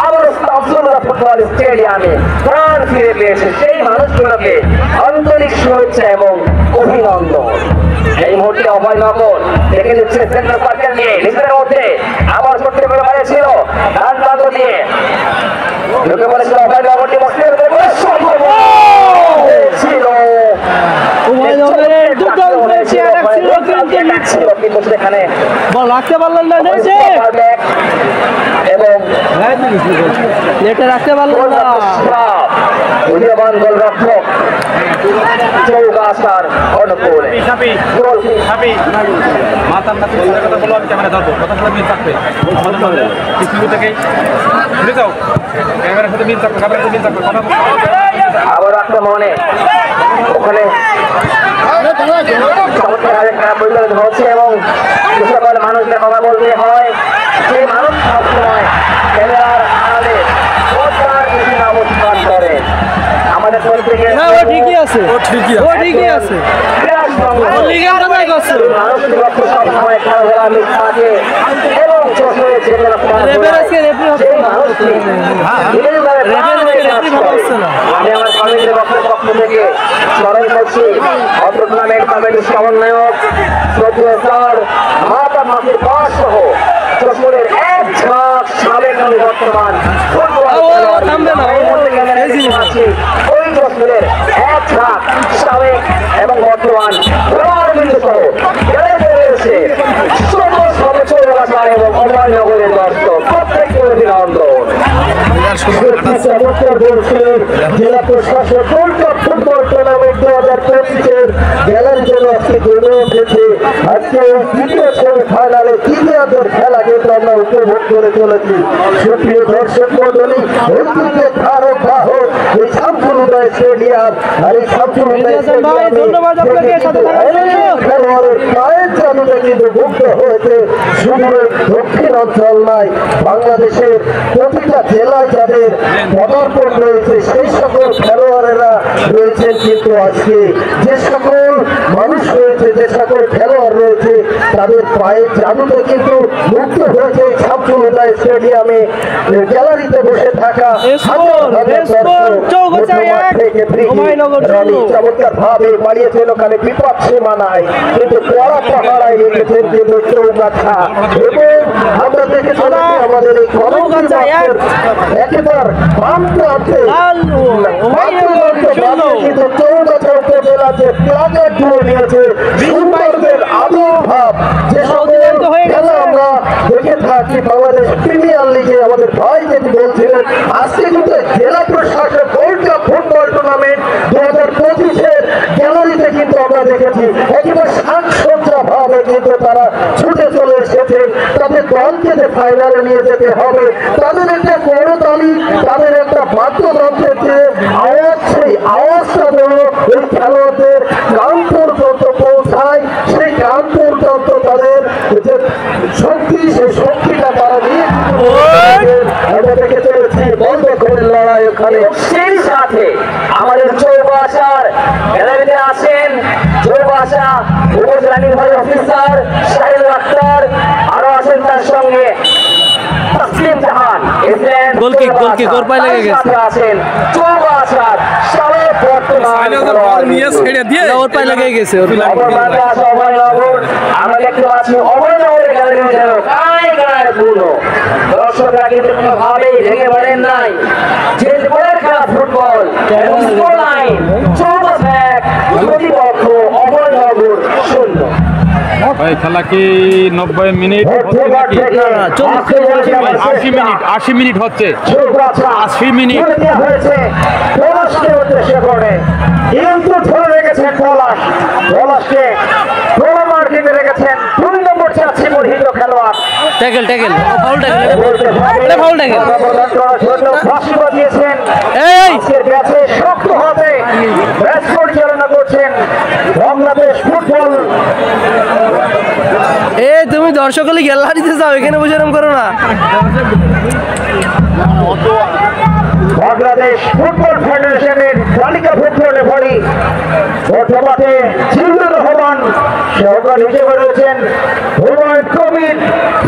আবার শামসুল্লাহ ফুটবল স্টেডিয়ামে প্রাণ ফিরে পেয়েছে। সেই মানুষগুলোকে আন্তরিক শুভেচ্ছা এবং অভিনন্দন। এই মুহূর্তে অভয়নগর দেখে নিচ্ছে সেন্ট্রাল পার্কের নিয়ে নিজেদের মধ্যে আবার ছোট্ট করে বাড়িয়েছিল ডান প্রান্ত দিয়ে লোকে বলেছিল অভয়নগরটি মস্তির ছিল কিন্তু সেখানে রাখতে পারলেন না এবং নেটে রাখতে পারলেন না। মূল্যবান গোলরক্ষক চৌগাছার অনুকূলে মাতার নাতি কথা বলো, আমি ক্যামেরা ধরবো, কথা বলে মিল থাকবে আমাদের মধ্যে কিছু থেকেই বুঝে যাও, ক্যামেরার সাথে মিল থাকবে, ক্যামেরার সাথে মিল থাকবে কথা আবার আক্রমণে ওখানে হচ্ছে এবং যে সকল মানুষদের কথা বলতে হয় সেই মানুষ সবসময় ক্যামেরার আড়ালে বিভিন্ন অবস্থান করে। আমাদের তরফ থেকে ঠিকই আছে, ও ঠিকই আছে। সবসময় খেলাধুলা মিল থাকে এবং আমি আমার কমিটির পক্ষ থেকে স্মরণ করছি অত্র টুর্নামেন্ট কমিটির সমন্বয়ক শ্রদ্ধেয় স্যার মাতা মাসির পাশ সহ যশোরের এক ঝাঁক সাবেক এবং বর্তমান ওই যশোরের এক ঝাঁক সাবেক এবং বর্তমান সহ রয়েছে এবং অভয়নগরের দর্শক প্রত্যেককে অভিনন্দন। জেলা প্রশাসক ফুটবল টুর্নামেন্ট 2025 খেলার জন্য আজকে গড়ে উঠেছে। আজকে দ্বিতীয় সেমিফাইনালে তৃতীয়দের খেলা কিন্তু আমরা উপভোগ করে চলেছি। সুপ্রিয় দর্শক মন্ডলী, ঐতিহ্যে ধারক বাহক এই শামসুল উদয় স্টেডিয়াম, আর এই শামসুল উদয় খেলোয়াড়ের পায়ের জাদুতে কিন্তু মুগ্ধ হয়েছে শুধু দক্ষিণ অঞ্চল নয়, বাংলাদেশের প্রতিটা জেলায় যাদের পদার্পণ রয়েছে সেই সকল খেলোয়াড়েরা রয়েছেন। কিন্তু আজকে যে সকল মানুষ রয়েছে, যে সকল খেলোয়াড় রয়েছে, তাদের পায়ের জাদুতে কিন্তু মুগ্ধ হয়েছে জনতা স্টেডিয়ামে গ্যালারিতে বসে থাকা চমৎকার ভাবে বাড়িয়েছেন ওখানে বিপদ সীমানায়, কিন্তু কড়া পাহারায় রেখেছেন কিন্তু চৌগাছা। এবং আমরা দেখে চলেছি আমাদের এই একেবারে বাম প্রান্তে কিন্তু চৌগাছা উপজেলা যে প্লাকার্ড ধরে নিয়েছে সুন্দরদের আবির্ভাব, যে খেলা আমরা দেখে থাকি বাংলাদেশ প্রিমিয়ার লিগে। আমাদের ভাই যেটি বলছিলেন আজকে কিন্তু জেলা প্রশাসন গোল্ড কাপ ফুটবল টুর্নামেন্ট 2025-এর গ্যালারিতে কিন্তু আমরা দেখেছি একেবারে সাজসজ্জা ভাবে কিন্তু তারা ছুটে চলে এসেছে তাদের দলকে যে ফাইনালে নিয়ে যেতে হবে। তাদের একটা করতালি, তাদের একটা বাদ্যযন্ত্রের যে আওয়াজ, সেই আওয়াজটা যেন এই খেলোয়াড়দের গান পর্যন্ত পৌঁছায়, সেই গান পর্যন্ত তাদের যে শক্তি, সেই শক্তিটা তারা নিয়ে আমরা দেখে চলেছি বন্ধ করে লড়াই ওখানে। সেই সাথে আমাদের চৌগাছার গ্যালারিতে আছেন চৌগাছা উপজেলা নির্বাহী অফিসার শাহিদ আক্তার, আরো আছেন তার সঙ্গে তাসলিম জাহান, গোল পায়ে লেগে গেছে, আছেন চৌগাছার সাবেক বর্তমান ওর পায়ে লেগে গেছে। আমরা দেখতে পাচ্ছি অভয়নগরের গ্যালারি যেন গায়ে গায়ে পূর্ণ, দর্শকরা কিন্তু কোনোভাবেই ভেঙে পড়েন নাই। যে বলের খেলা ফুটবল স্কোর লাইন 14-1, প্রতিপক্ষ অভয়নগর 0। ভাই খেলা কি 90 মিনিট? 80 মিনিট হচ্ছে, 80 মিনিট হয়েছে। পলাশকে উদ্দেশ্য করে কিন্তু ধরে রেখেছেন পলাশকে গোল মার্কিংয়ে রেখেছেন 2 নম্বর চাচ্ছি মহিত খেলোয়াড়। ট্যাকেল ফাউল ট্যাকেল ফাঁসি বাজিয়েছেন। এই আজকের ম্যাচে শক্ত হবে ম্যাচ পরিচালনা করছেন বাংলাদেশ ফুটবল। তুমি দর্শক হলে গ্যালারিতে যাও, এখানে বসে এরকম করো না। বাংলাদেশ ফুটবল ফেডারেশনের তালিকাভুক্ত রেফারি বর্তমানে জিল্লুর রহমান সহকারী হিসেবে রয়েছেন, হুমায়ুন কবির,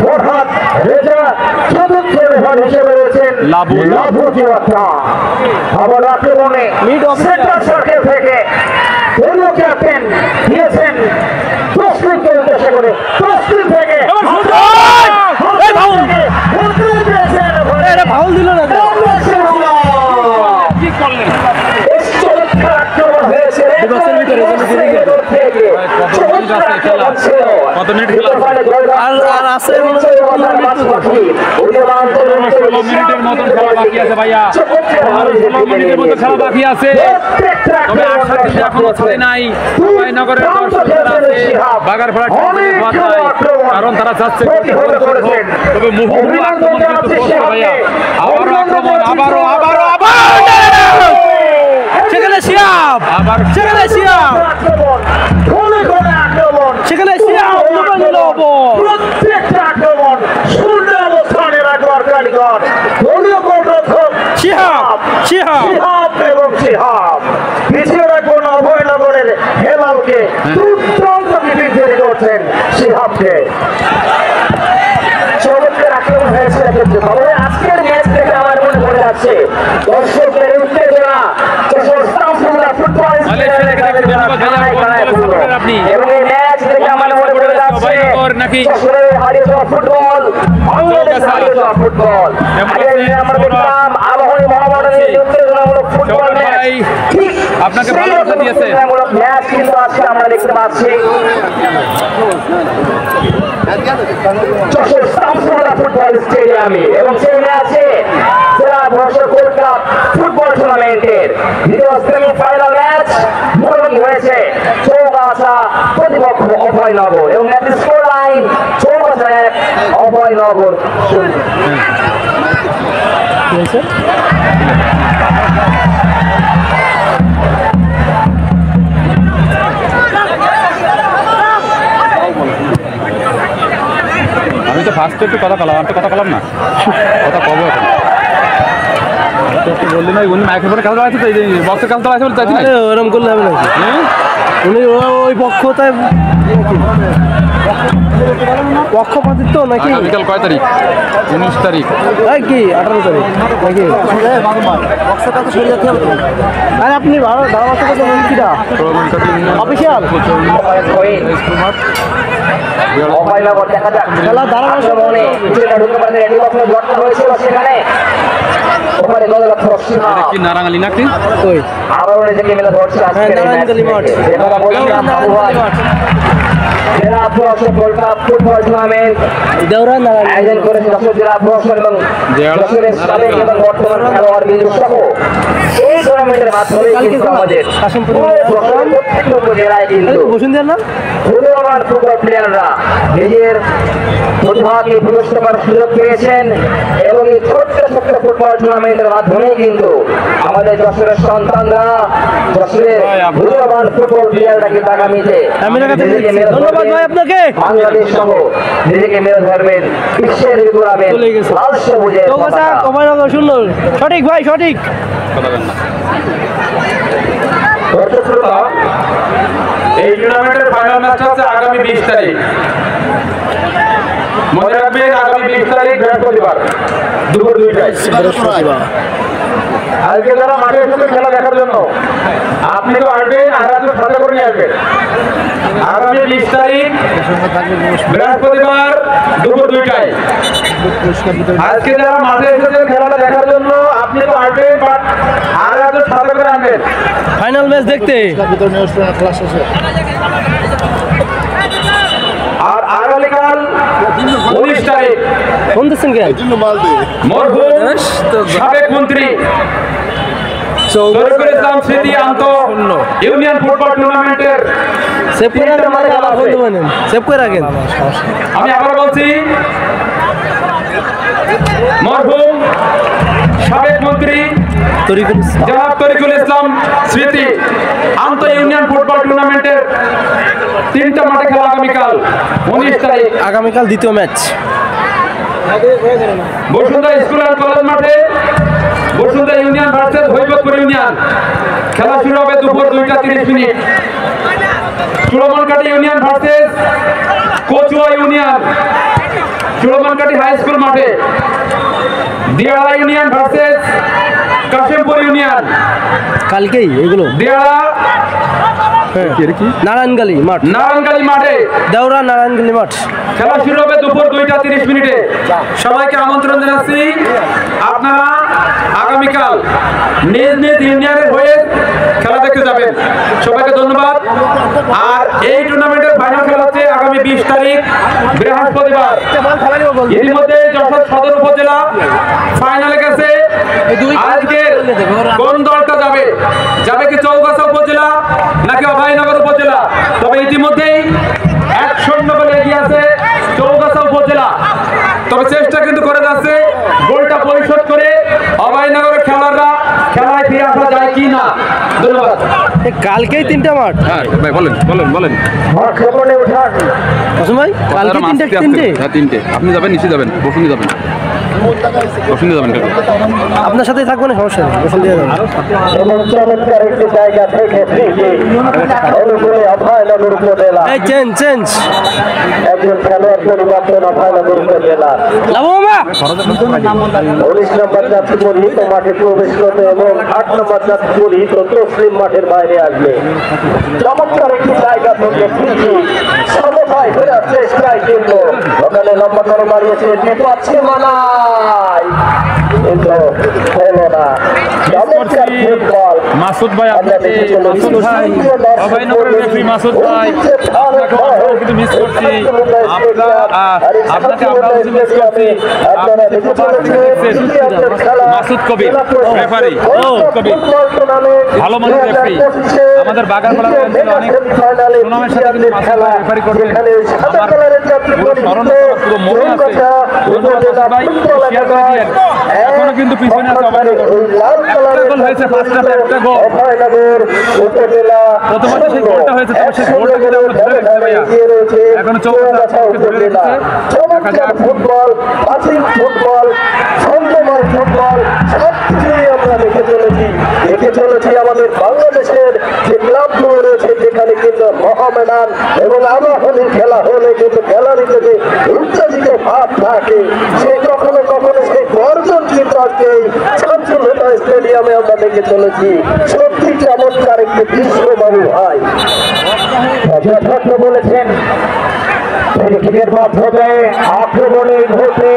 ফরহাদ রেজা চতুর্থ রেফারি হিসেবে রয়েছেন লাভু জিওয়াত্রা। আবার আক্রমণে সেন্টার সার্কেল থেকে দলীয় ক্যাপ্টেন দিয়েছেন তসলিমকে উদ্দেশ্য করে, তসলিম থেকে ফাউল দিল না কত মিনিট খেলা আর আছে 16 মিনিটের মতন খেলা বাকি আছে ভাইয়া, 16 মিনিটের মতো খেলা বাকি আছে। তবে আশা কিন্তু এখনো ছাড়ে নাই অভয়নগরের দর্শকরা আছে বাগারপাড়া, কারণ তারা চাচ্ছে তবে মুহুর্মুহু আক্রমণ কিন্তু করছে ভাইয়া। আবারও আক্রমণ, আবারও সেখানে শিয়াব, সেখানে শিয়াব, সেখানে শিয়াব প্রত্যেকটা আক্রমণ শূন্য অবস্থানে রাখবার কারিগর দলীয় গোলরক্ষক শিহাব এবং শিহাব পিছিয়ে রাখবেন অভয়নগরের হেলালকে, দুর্দান্ত বিপরীত করছেন শিহাবকে। চমৎকার আক্রমণ হয়েছে কিন্তু তবে আজকের ম্যাচ থেকে আমার মনে পড়ে যাচ্ছে দর্শকদের উত্তেজনা, ফুটবল এবং এই ম্যাচ থেকে আমার মনে পড়ে যাচ্ছে হারিয়ে যাওয়া ফুটবল, বাংলাদেশ হারিয়ে যাওয়া ফুটবল। আমরা দেখলাম আবাহনী মহাবানের উত্তেজনামূলক ফুটবল ম্যাচ, ঠিক আপনাকে ভালোবাসা দিয়েছে ম্যাচ কিন্তু আজকে আমরা দেখতে পাচ্ছি ফুটবল স্টেডিয়ামে। এবং সেই ম্যাচে জেলা বর্ষর গোল্ড কাপ ফুটবল টুর্নামেন্টের দ্বিতীয় সেমিফাইনাল ম্যাচ মুখোমুখি হয়েছে চৌগাছা প্রতিপক্ষ অভয়নগর এবং ম্যাচের স্কোর লাইন 14-1, অভয়নগর 0। আমি তো ফার্স্টে একটু কথা কলাম, আমি তো কথা কলাম না, কথা কব এখন বললি না উনি মাইক্রোফোনে খেলতে আছে, বক্সে খেলতে আছে বলতে ওরম করলে হবে না, উনি ওই পক্ষতায় পক্ষপাতিত্ব নাকি আগামীকাল কয় তারিখ? 19 তারিখ। কি 18 তারিখ নাকি? আরে আপনি ভালো ধারা কিটা অফিসিয়াল খেলা ধারা কি নারাঙ্গালি নাকি? নারায়ণগঞ্জ মাঠ জেলা প্রশাসক গোল্ড কাপ ফুটবল টুর্নামেন্ট দেওরা নারায়ণ আয়োজন করেছে যশোর জেলা প্রশাসন এবং যশোরের সাবেক এবং বর্তমান খেলোয়াড় বিন্দু সহ এই টুর্নামেন্টের মাধ্যমে কিন্তু আমাদের প্রত্যেকটি উপজেলায় কিন্তু বসুন্ধরা না প্রতিভাবান ফুটবল প্লেয়াররা নিজের প্রতিভাকে প্রদর্শন করার সুযোগ পেয়েছেন এবং এই ছোট্ট ছোট্ট ফুটবল টুর্নামেন্টের মাধ্যমে কিন্তু আমাদের যশোরের সন্তানরা যশোরের প্রতিভাবান ফুটবল প্লেয়াররা কিন্তু আগামীতে ধন্যবাদ ভাই আপনাকে বাংলাদেশ সহ নিজেকে মেরে ধরবেন বিশ্বের টুর্নামেন্ট লাল সবুজের পতাকা। সুন্দর সঠিক ভাই সঠিক দর্শক শ্রোতা, এই টুর্নামেন্টের ফাইনাল ম্যাচটা হচ্ছে আগামী 20 তারিখ। মনে রাখবেন আগামী 20 তারিখ বৃহস্পতিবার দুপুর 2টায়। আজকে যারা মাঠে এসেছে খেলা দেখার জন্য আপনি তো আসবেন, আর একজন সাথে করে নিয়ে আসবেন। আগামী 20 তারিখ বৃহস্পতিবার দুপুর 2টায়। আজকে যারা মাঠে এসেছে খেলাটা দেখার জন্য আপনি তো আসবেন, বাট আর একজন সাথে করে আনবেন ফাইনাল ম্যাচ দেখতে। আর আগামীকাল 19 তারিখ ফোন দিচ্ছেন কেন মরহুম সাবেক মন্ত্রী শরীফুল ইসলাম স্মৃতি আন্ত ইউনিয়ন ফুটবল টুর্নামেন্টের সেভ করে রাখেন, মানে আবার ফোন দেবেন সেভ করে রাখেন। আমি আবার বলছি, মরহুম সাবেক মন্ত্রী জনাব তরিকুল ইসলাম স্মৃতি আন্ত ইউনিয়ন ফুটবল টুর্নামেন্টের 3টা মাঠে খেলা আগামীকাল 19 তারিখ। আগামীকাল দ্বিতীয় match Bashundhara school and college মাঠে Bashundhara union versus Haibatpur union. খেলা শুরু হবে দুপুর 2:30। Churamonkati union versus Kachua union Churamonkati high school মাঠে। Diara union versus Kashimpur union কালকেই এগুলো দিয়াড়া নারায়ণগালি মাঠ, নারায়ণগালি মাঠে দেওরা নারায়ণগালি মাঠ। খেলা শুরু হবে দুপুর 2:30। সবাইকে আমন্ত্রণ জানাচ্ছি, আপনারা আগামীকাল নিজ নিজ ইউনিয়নের হয়ে খেলা দেখতে যাবেন। সবাইকে ধন্যবাদ। আর এই টুর্নামেন্টের ফাইনাল খেলা হচ্ছে আগামী 20 তারিখ বৃহস্পতিবার। ইতিমধ্যে যশোর সদর উপজেলা ফাইনালে গেছে। আজকে কোন দলটা যাবে, যাবে কি চৌগাছা উপজেলা নাকি অভয়নগর উপজেলা? তবে ইতিমধ্যেই 1-0 বলে এগিয়ে আছে চৌগাছা উপজেলা। তবে চেষ্টা কিন্তু করে যাচ্ছে গোলটা পরিশোধ করে অভয়নগরের খেলোয়াড়রা খেলায় ফিরে আসা যায় কি না। ধন্যবাদ। কালকেই 3টা মাঠ। হ্যাঁ ভাই বলেন বলেন বলেন। আক্রমণে ওঠান অসম ভাই কালকে 3টে। হ্যাঁ 3টে। আপনি যাবেন, নিচে যাবেন, বসুন্ধরা যাবেন, বসুন্ধরা যাবেন। আপনার সাথেই থাকবো না, সমস্যা নেই, বসুন্ধরা যাবেন। এবং চমৎকার একটি জায়গা থেকে অনুকূলে অভয়নগর উপজেলা এই চেঞ্জ চেঞ্জ একজন খেলোয়াড় পরিবর্তন অভয়নগর উপজেলা লাভ মামা 19 নম্বর যাত্রী পরিহিত মাঠে প্রবেশ করবে এবং 8 নম্বর যাত্রী পরিহিত তসলিম মাঠের বাইরে আসবে। চমৎকার একটি জায়গা থেকে ফিরছি সমতায় ফেরার চেষ্টায় কিন্তু ওখানে লম্বা করে বাড়িয়েছে পাচ্ছে মানায় কিন্তু হলো না। চমৎকার ফুটবল মাসুদ ভাই, আপনাকে মাসুদ ভাই, অভয়নগরের রেফারি মাসুদ ভাই, আপনাকে আমরাও কিন্তু মিস করছি। আপনাকে আমরাও কিন্তু মিস করছি। আপনি মাসুদ কবির রেফারি, কবির ভালো মানের রেফারি। আমাদের বাগানপাড়া অঞ্চলে অনেক সুনামের সাথে কিন্তু মাসুদ ভাই রেফারি করবে। আমার পুরো স্মরণ পুরো মনে আছে। ধন্যবাদ মাসুদ ভাই, শেয়ার করে দিয়েন। এখনো কিন্তু পিছনে আছে অভয়নগর। একটা গোল হয়েছে, ফার্স্ট হাফে একটা গোল। প্রথমত সেই গোলটা হয়েছে, তবে সেই গোলটা কিন্তু আমরা ধরে রেখেছি ভাইয়া। এখনো চৌগাছা ধরে রেখেছে। দেখা যাক ফুটবল, ফুটবল, ছন্দময় ফুটবল সবকিছুই আমরা দেখে চলেছি আমাদের বাংলাদেশের যে ক্লাবগুলো রয়েছে যেখানে কিন্তু মহামেডান ময়দান এবং আবাহনীর খেলা হলে কিন্তু খেলারই যদি উত্তেজিত ভাব থাকে সে কখনো কখনো সেই গর্জন চিত্রকে শামসুলহুদা স্টেডিয়ামে আমরা দেখে চলেছি। সত্যি চমৎকার একটি দৃশ্য বাবু ভাই। যথার্থ বলেছেন ক্রিকেটের মাধ্যমে আক্রমণের ভোটে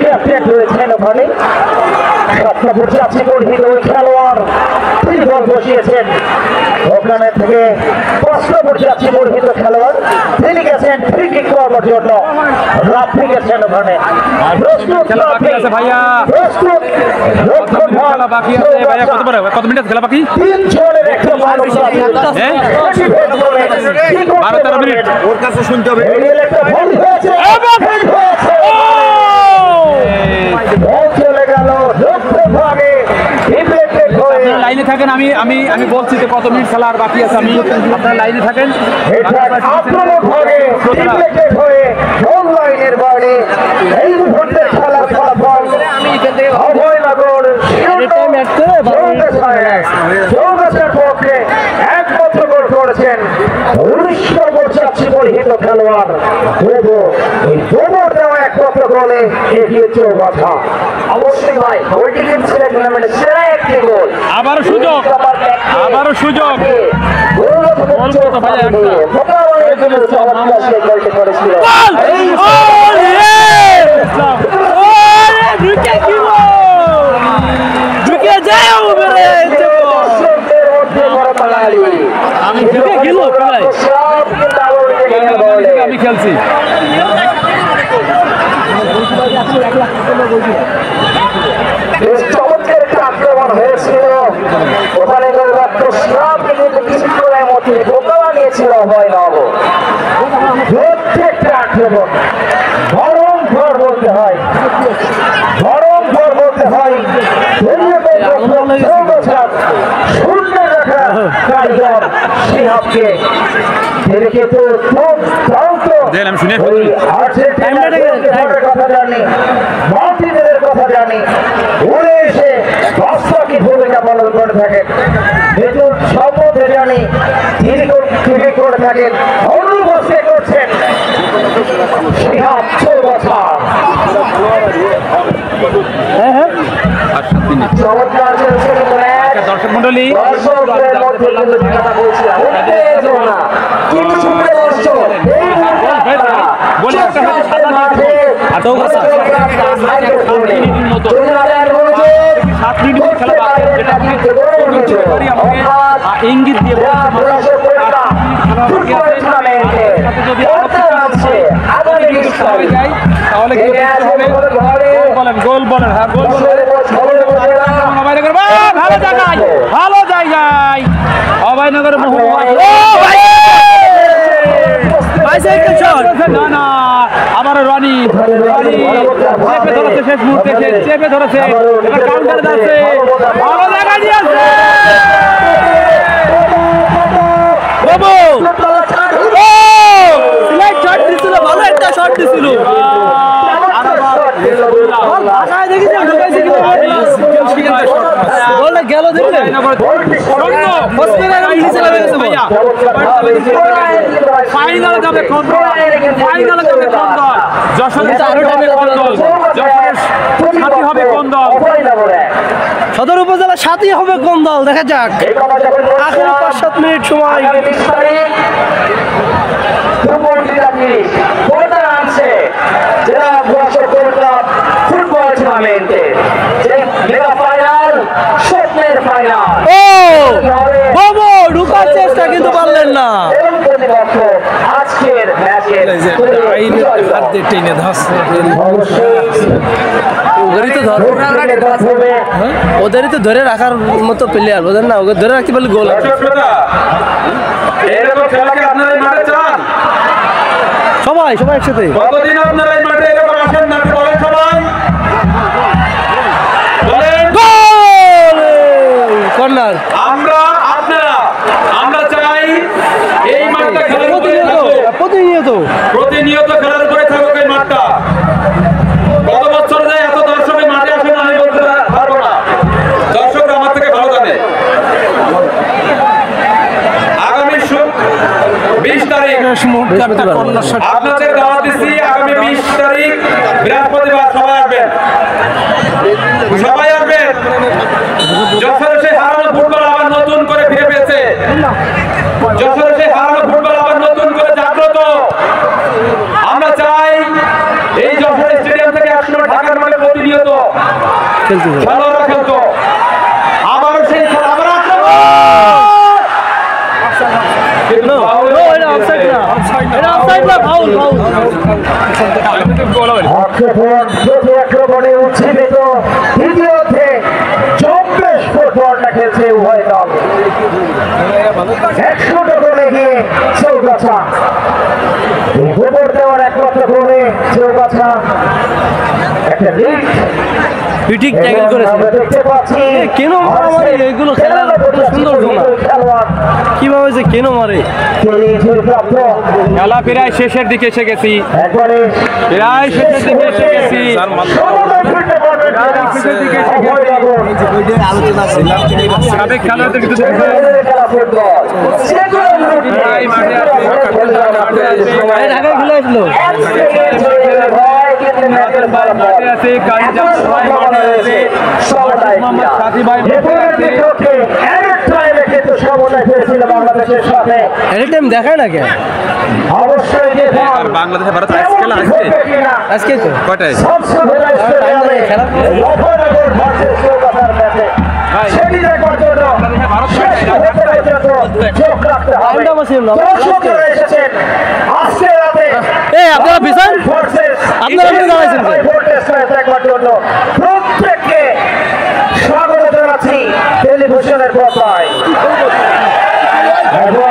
ক্যাপ্টেন রয়েছেন ওখানে খেলোয়াড় তিনি বল বসিয়েছেন ওখানে থেকে খেলোয়াড় তিনি গেছেন ফ্রি কিক করার জন্য রাফি গেছেন ওখানে কত মিনিট খেলা বাকি? 12-13 মিনিট। ওর কাছে শুনতে হবে। লাইনে থাকেন, আমি আমি আমি বলছি যে কত মিনিট খেলা আর বাকি আছে। আমি আপনারা লাইনে থাকেন। একমাত্র গোল করেছেন 19 নম্বর চাচ্ছি পরিহিত খেলোয়াড় একমাত্র গোলে এগিয়ে চৌবাছা। অবশ্যই ভাই গোলটি ছিলেন টুর্নামেন্টের সেরা একটি গোল। আবারও সুযোগ, আবারও সুযোগ। আমি খেলছি চমৎকার একটা আক্রমণ হয়েছিল ওখানে নিয়েছিল হয় নব প্রত্যেকটা আক্রমণ গরম ঘর বলতে হয়, গরম ঘর বলতে হয়। শূন্য রাখা কারিগর সিংহকে দেখে তো কথা জানি, মার্টিনের কথা জানি, উড়ে এসে বাস্তবকে ভূমিকা পালন করে থাকেন। বেতন সম্বন্ধে জানি তিনি ক্রিকেট করে থাকেন, অনুবসে করছেন সিংহ 6 বছর। চমৎকার চলছে দর্শক মন্ডলী, দর্শকদের মধ্যে কিন্তু কথা বলছিলাম উত্তেজনা কিছু ইঙ্গিত দিয়ে তাহলে গোল বলেন। হ্যাঁ গোল ভালো জায়গায়, ভালো জায়গায় অভয়নগর না না আবার রনি চেপে ধরেছে, শেষ মুহূর্তে চেপে ধরেছে, এবার কাউন্টার যাচ্ছে, ভালো জায়গা দিয়েছে ভালো একটা শট দিছিল। গেল দেখলে ফাইনালে যাবে কোন দল, ফাইনালে যাবে কোন দল, যশোরের সাথে হবে কোন দল, যশোরের সাথে হবে কোন দল, সদর উপজেলা সাথে হবে কোন দল, দেখা যাক। আখের 5-7 মিনিট সময় ফুটবল টুর্নামেন্টে ঢুকার চেষ্টা কিন্তু পারলেন না। আজকের ওদেরই তো ধরে রাখার মতো প্লেয়ার, ওদের না ওদের ধরে রাখতে পারলে গোল। সবাই সবাই একসাথে কর্নার। আমরা চাই এই মাঠটা প্রতিনিয়ত খেলার উপরে থাকুক এই মাঠটা। কত বছর যায় এত দর্শক মাঠে আসে না আমি বলতে পারবো না, দর্শকরা আমার থেকে আপনাদের দাওয়াত দিচ্ছি আগামী 20 তারিখ বৃহস্পতিবার সবাই আসবেন যশোরে সেই হারানো ফুটবল আবার নতুন করে ফিরে পেয়েছে যশোরে সেই হারানো ফুটবল আবার নতুন করে জাগ্রত আমরা চাই এই যশোর স্টেডিয়াম থেকে একসময় ঢাকার মাঠে প্রতিনিয়ত খেলোয়াড়রা খেলতো আবারও সেই খেলা আবার আক্রমণে উজ্জীবিত দ্বিতীয়তে চব্বিশ ফুটবলটা খেলছে উভয় দল 100 গোলে গিয়ে চৌগাছা গোবর দেওয়ার একমাত্র গোলে চৌগাছা একটা লিগ পিটিক ট্যাকেল করেছে দেখতে পাচ্ছি কেন মারে এগুলো খেলা সুন্দর না কিভাবে যে কেন মারে খেলা প্রায় শেষের দিকে এসে গেছি একবারে প্রায় শেষের দিকে এসে গেছি সাবেক খেলোয়াড়দের কিন্তু প্রায় মাঠে আছে ঢাকায় খেলে আসলো মাঠে আছে কাঞ্জাম ভাই মাঠে আছে মোহাম্মদ সাথী ভাই মাঠে আছে বাংলাদেশের সাথে এনিটাইম দেখায় না কেন অবশ্যই আর বাংলাদেশে ভারত খেলা আছে আজকে তো কয়টায় আপনারা বিশাল আপনারা প্রত্যেককে স্বাগত জানাচ্ছি টেলিভিশনের পর্দায় এবং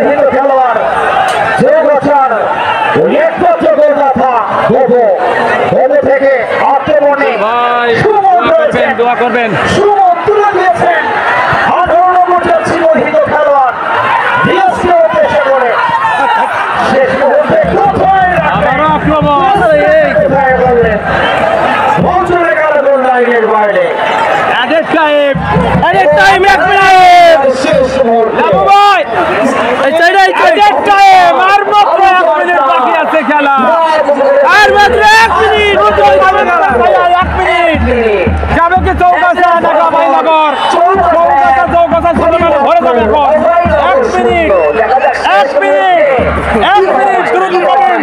হিন্দু খেলোয়াড় যে বছর একমাত্র গোলদাতা থেকে আক্রমণে দোয়া করবেন সুমন তুলে দিয়েছেন 18 নম্বর ছিল হিন্দু খেলোয়াড় ডিএসকে উদ্দেশ্য করে শেষ মুহূর্তে আবারও আক্রমণ মঞ্চরে গেল গোল লাইনের বাইরে অ্যাডেড টাইম 1 মিনিট শেষ মুহূর্তে ভাই এই সাইডে অ্যাডেড টাইম আর মাত্র 1 মিনিট বাকি আছে খেলা আর মাত্র 1 মিনিট 1 মিনিট যাবে কি চৌগাছা ঢাকা বাইনগর চৌগাছা ছোটবেলা ভরে যাবে এখন 1 মিনিট 1 মিনিট 1 মিনিট শুরু করবেন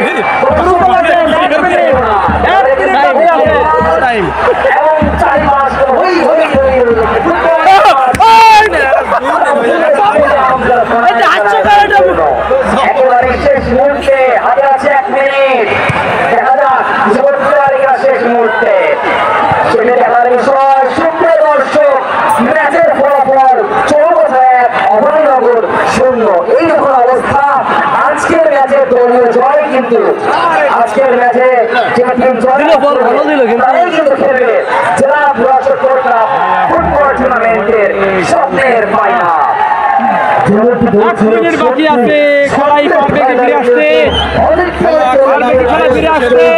শুরু করবেন 1 মিনিট 1 মিনিট বাকি আছে টাইম এবং 4 মাস হই একেবারে শেষ মুহূর্তে হাতে আছে 1 মিনিট দেখা যাক শেষ মুহূর্তে সেটা দেখার বিষয় সুপ্রিয় দর্শক ম্যাচের ফলাফল 14-1 অভয়নগর 0 এই যখন অবস্থা আজকের ম্যাচে দলীয় জয় কিন্তু আজকের ম্যাচে যে টিম জয় তারাই কিন্তু খেলবে জেলা প্রশাসক কাপ ফুটবল টুর্নামেন্টের স্বপ্নের ফাইনাল 1 মিনিট বাকি আছে খেলাই পাবে ফিরে আসছে খেলা ফিরে আসছে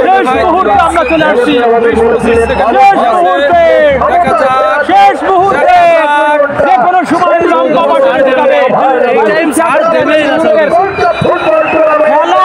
শেষ মুহূর্তে আমরা চলে আসছি শেষ মুহূর্তে যে কোনো সময় লঙ্কা বাটে দিতে হবে খেলা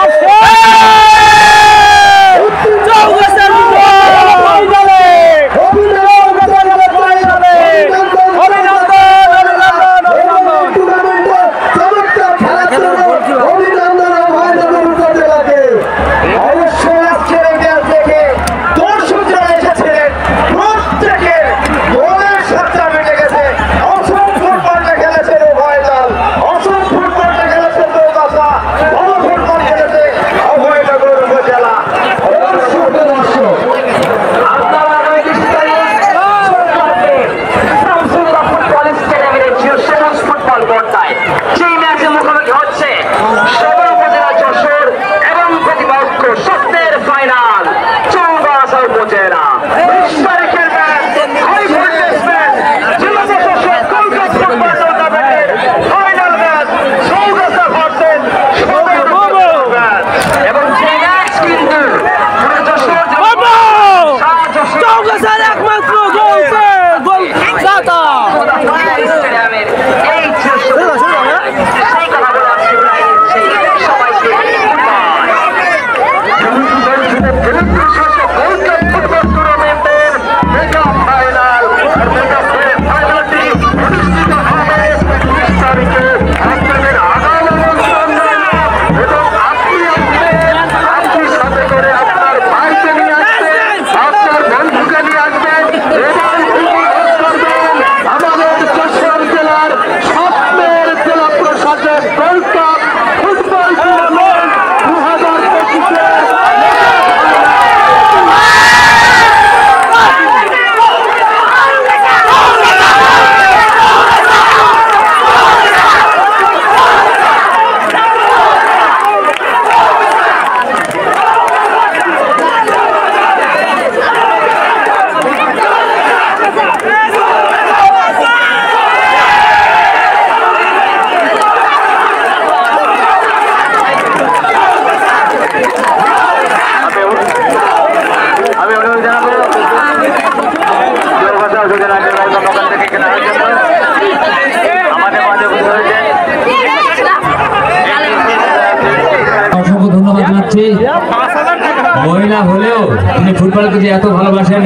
মহিলা হলেও তিনি ফুটবলকে যে এত ভালোবাসেন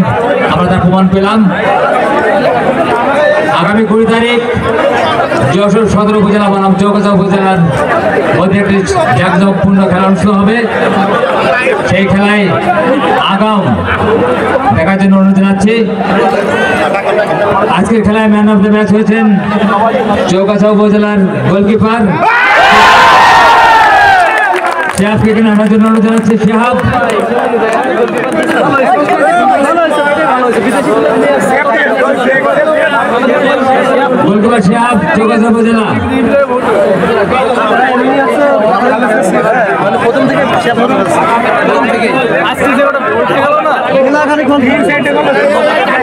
আমরা তার প্রমাণ পেলাম। আগামী 20 তারিখ যশোর সদর উপজেলা বনাম চৌগাছা উপজেলার মধ্যে একটি জাঁকজমকপূর্ণ খেলা অনুষ্ঠিত হবে। সেই খেলায় আগাম দেখার জন্য অনুরোধ জানাচ্ছি। আজকের খেলায় ম্যান অফ দ্য ম্যাচ হয়েছেন চৌগাছা উপজেলার গোলকিপার শিহাবকে এখানে আনার জন্য অনুরোধ জানাচ্ছি। শিহাব গোলকিপার শিহাব চৌগাছা উপজেলা। প্রথম থেকে আজকে যে ওটা ভোট গেল না এগুলা খালি কোন সাইডে গেল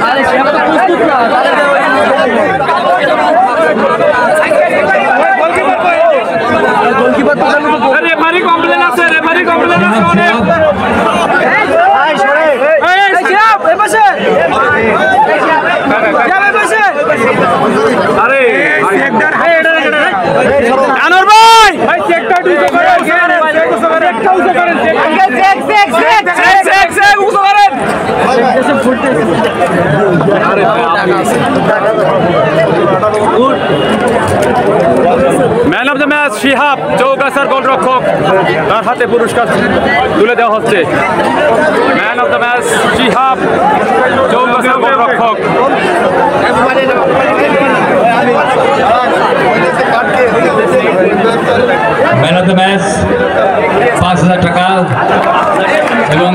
আরে সেটা তো প্রস্তুত না গোলকিপার তো জানো তো রেফারি কমপ্লেন আছে রেফারি কমপ্লেন আছে অনেক এই সরে এই শিহাব এই পাশে যাবে পাশে আরে সেক্টর হাই এটা আনোর ভাই ভাই সেক্টর দুটো করে একটা উঠে করেন চেক উঠে করেন এসে ফুটতে আরে man of the match Shihab চৌগাছার গোলরক্ষক, তার হাতে পুরস্কার তুলে দেওয়া হচ্ছে। Man of the match Shihab চৌগাছার গোলরক্ষক। ম্যান অফ দ্য ম্যাচ 5,000 টাকা এবং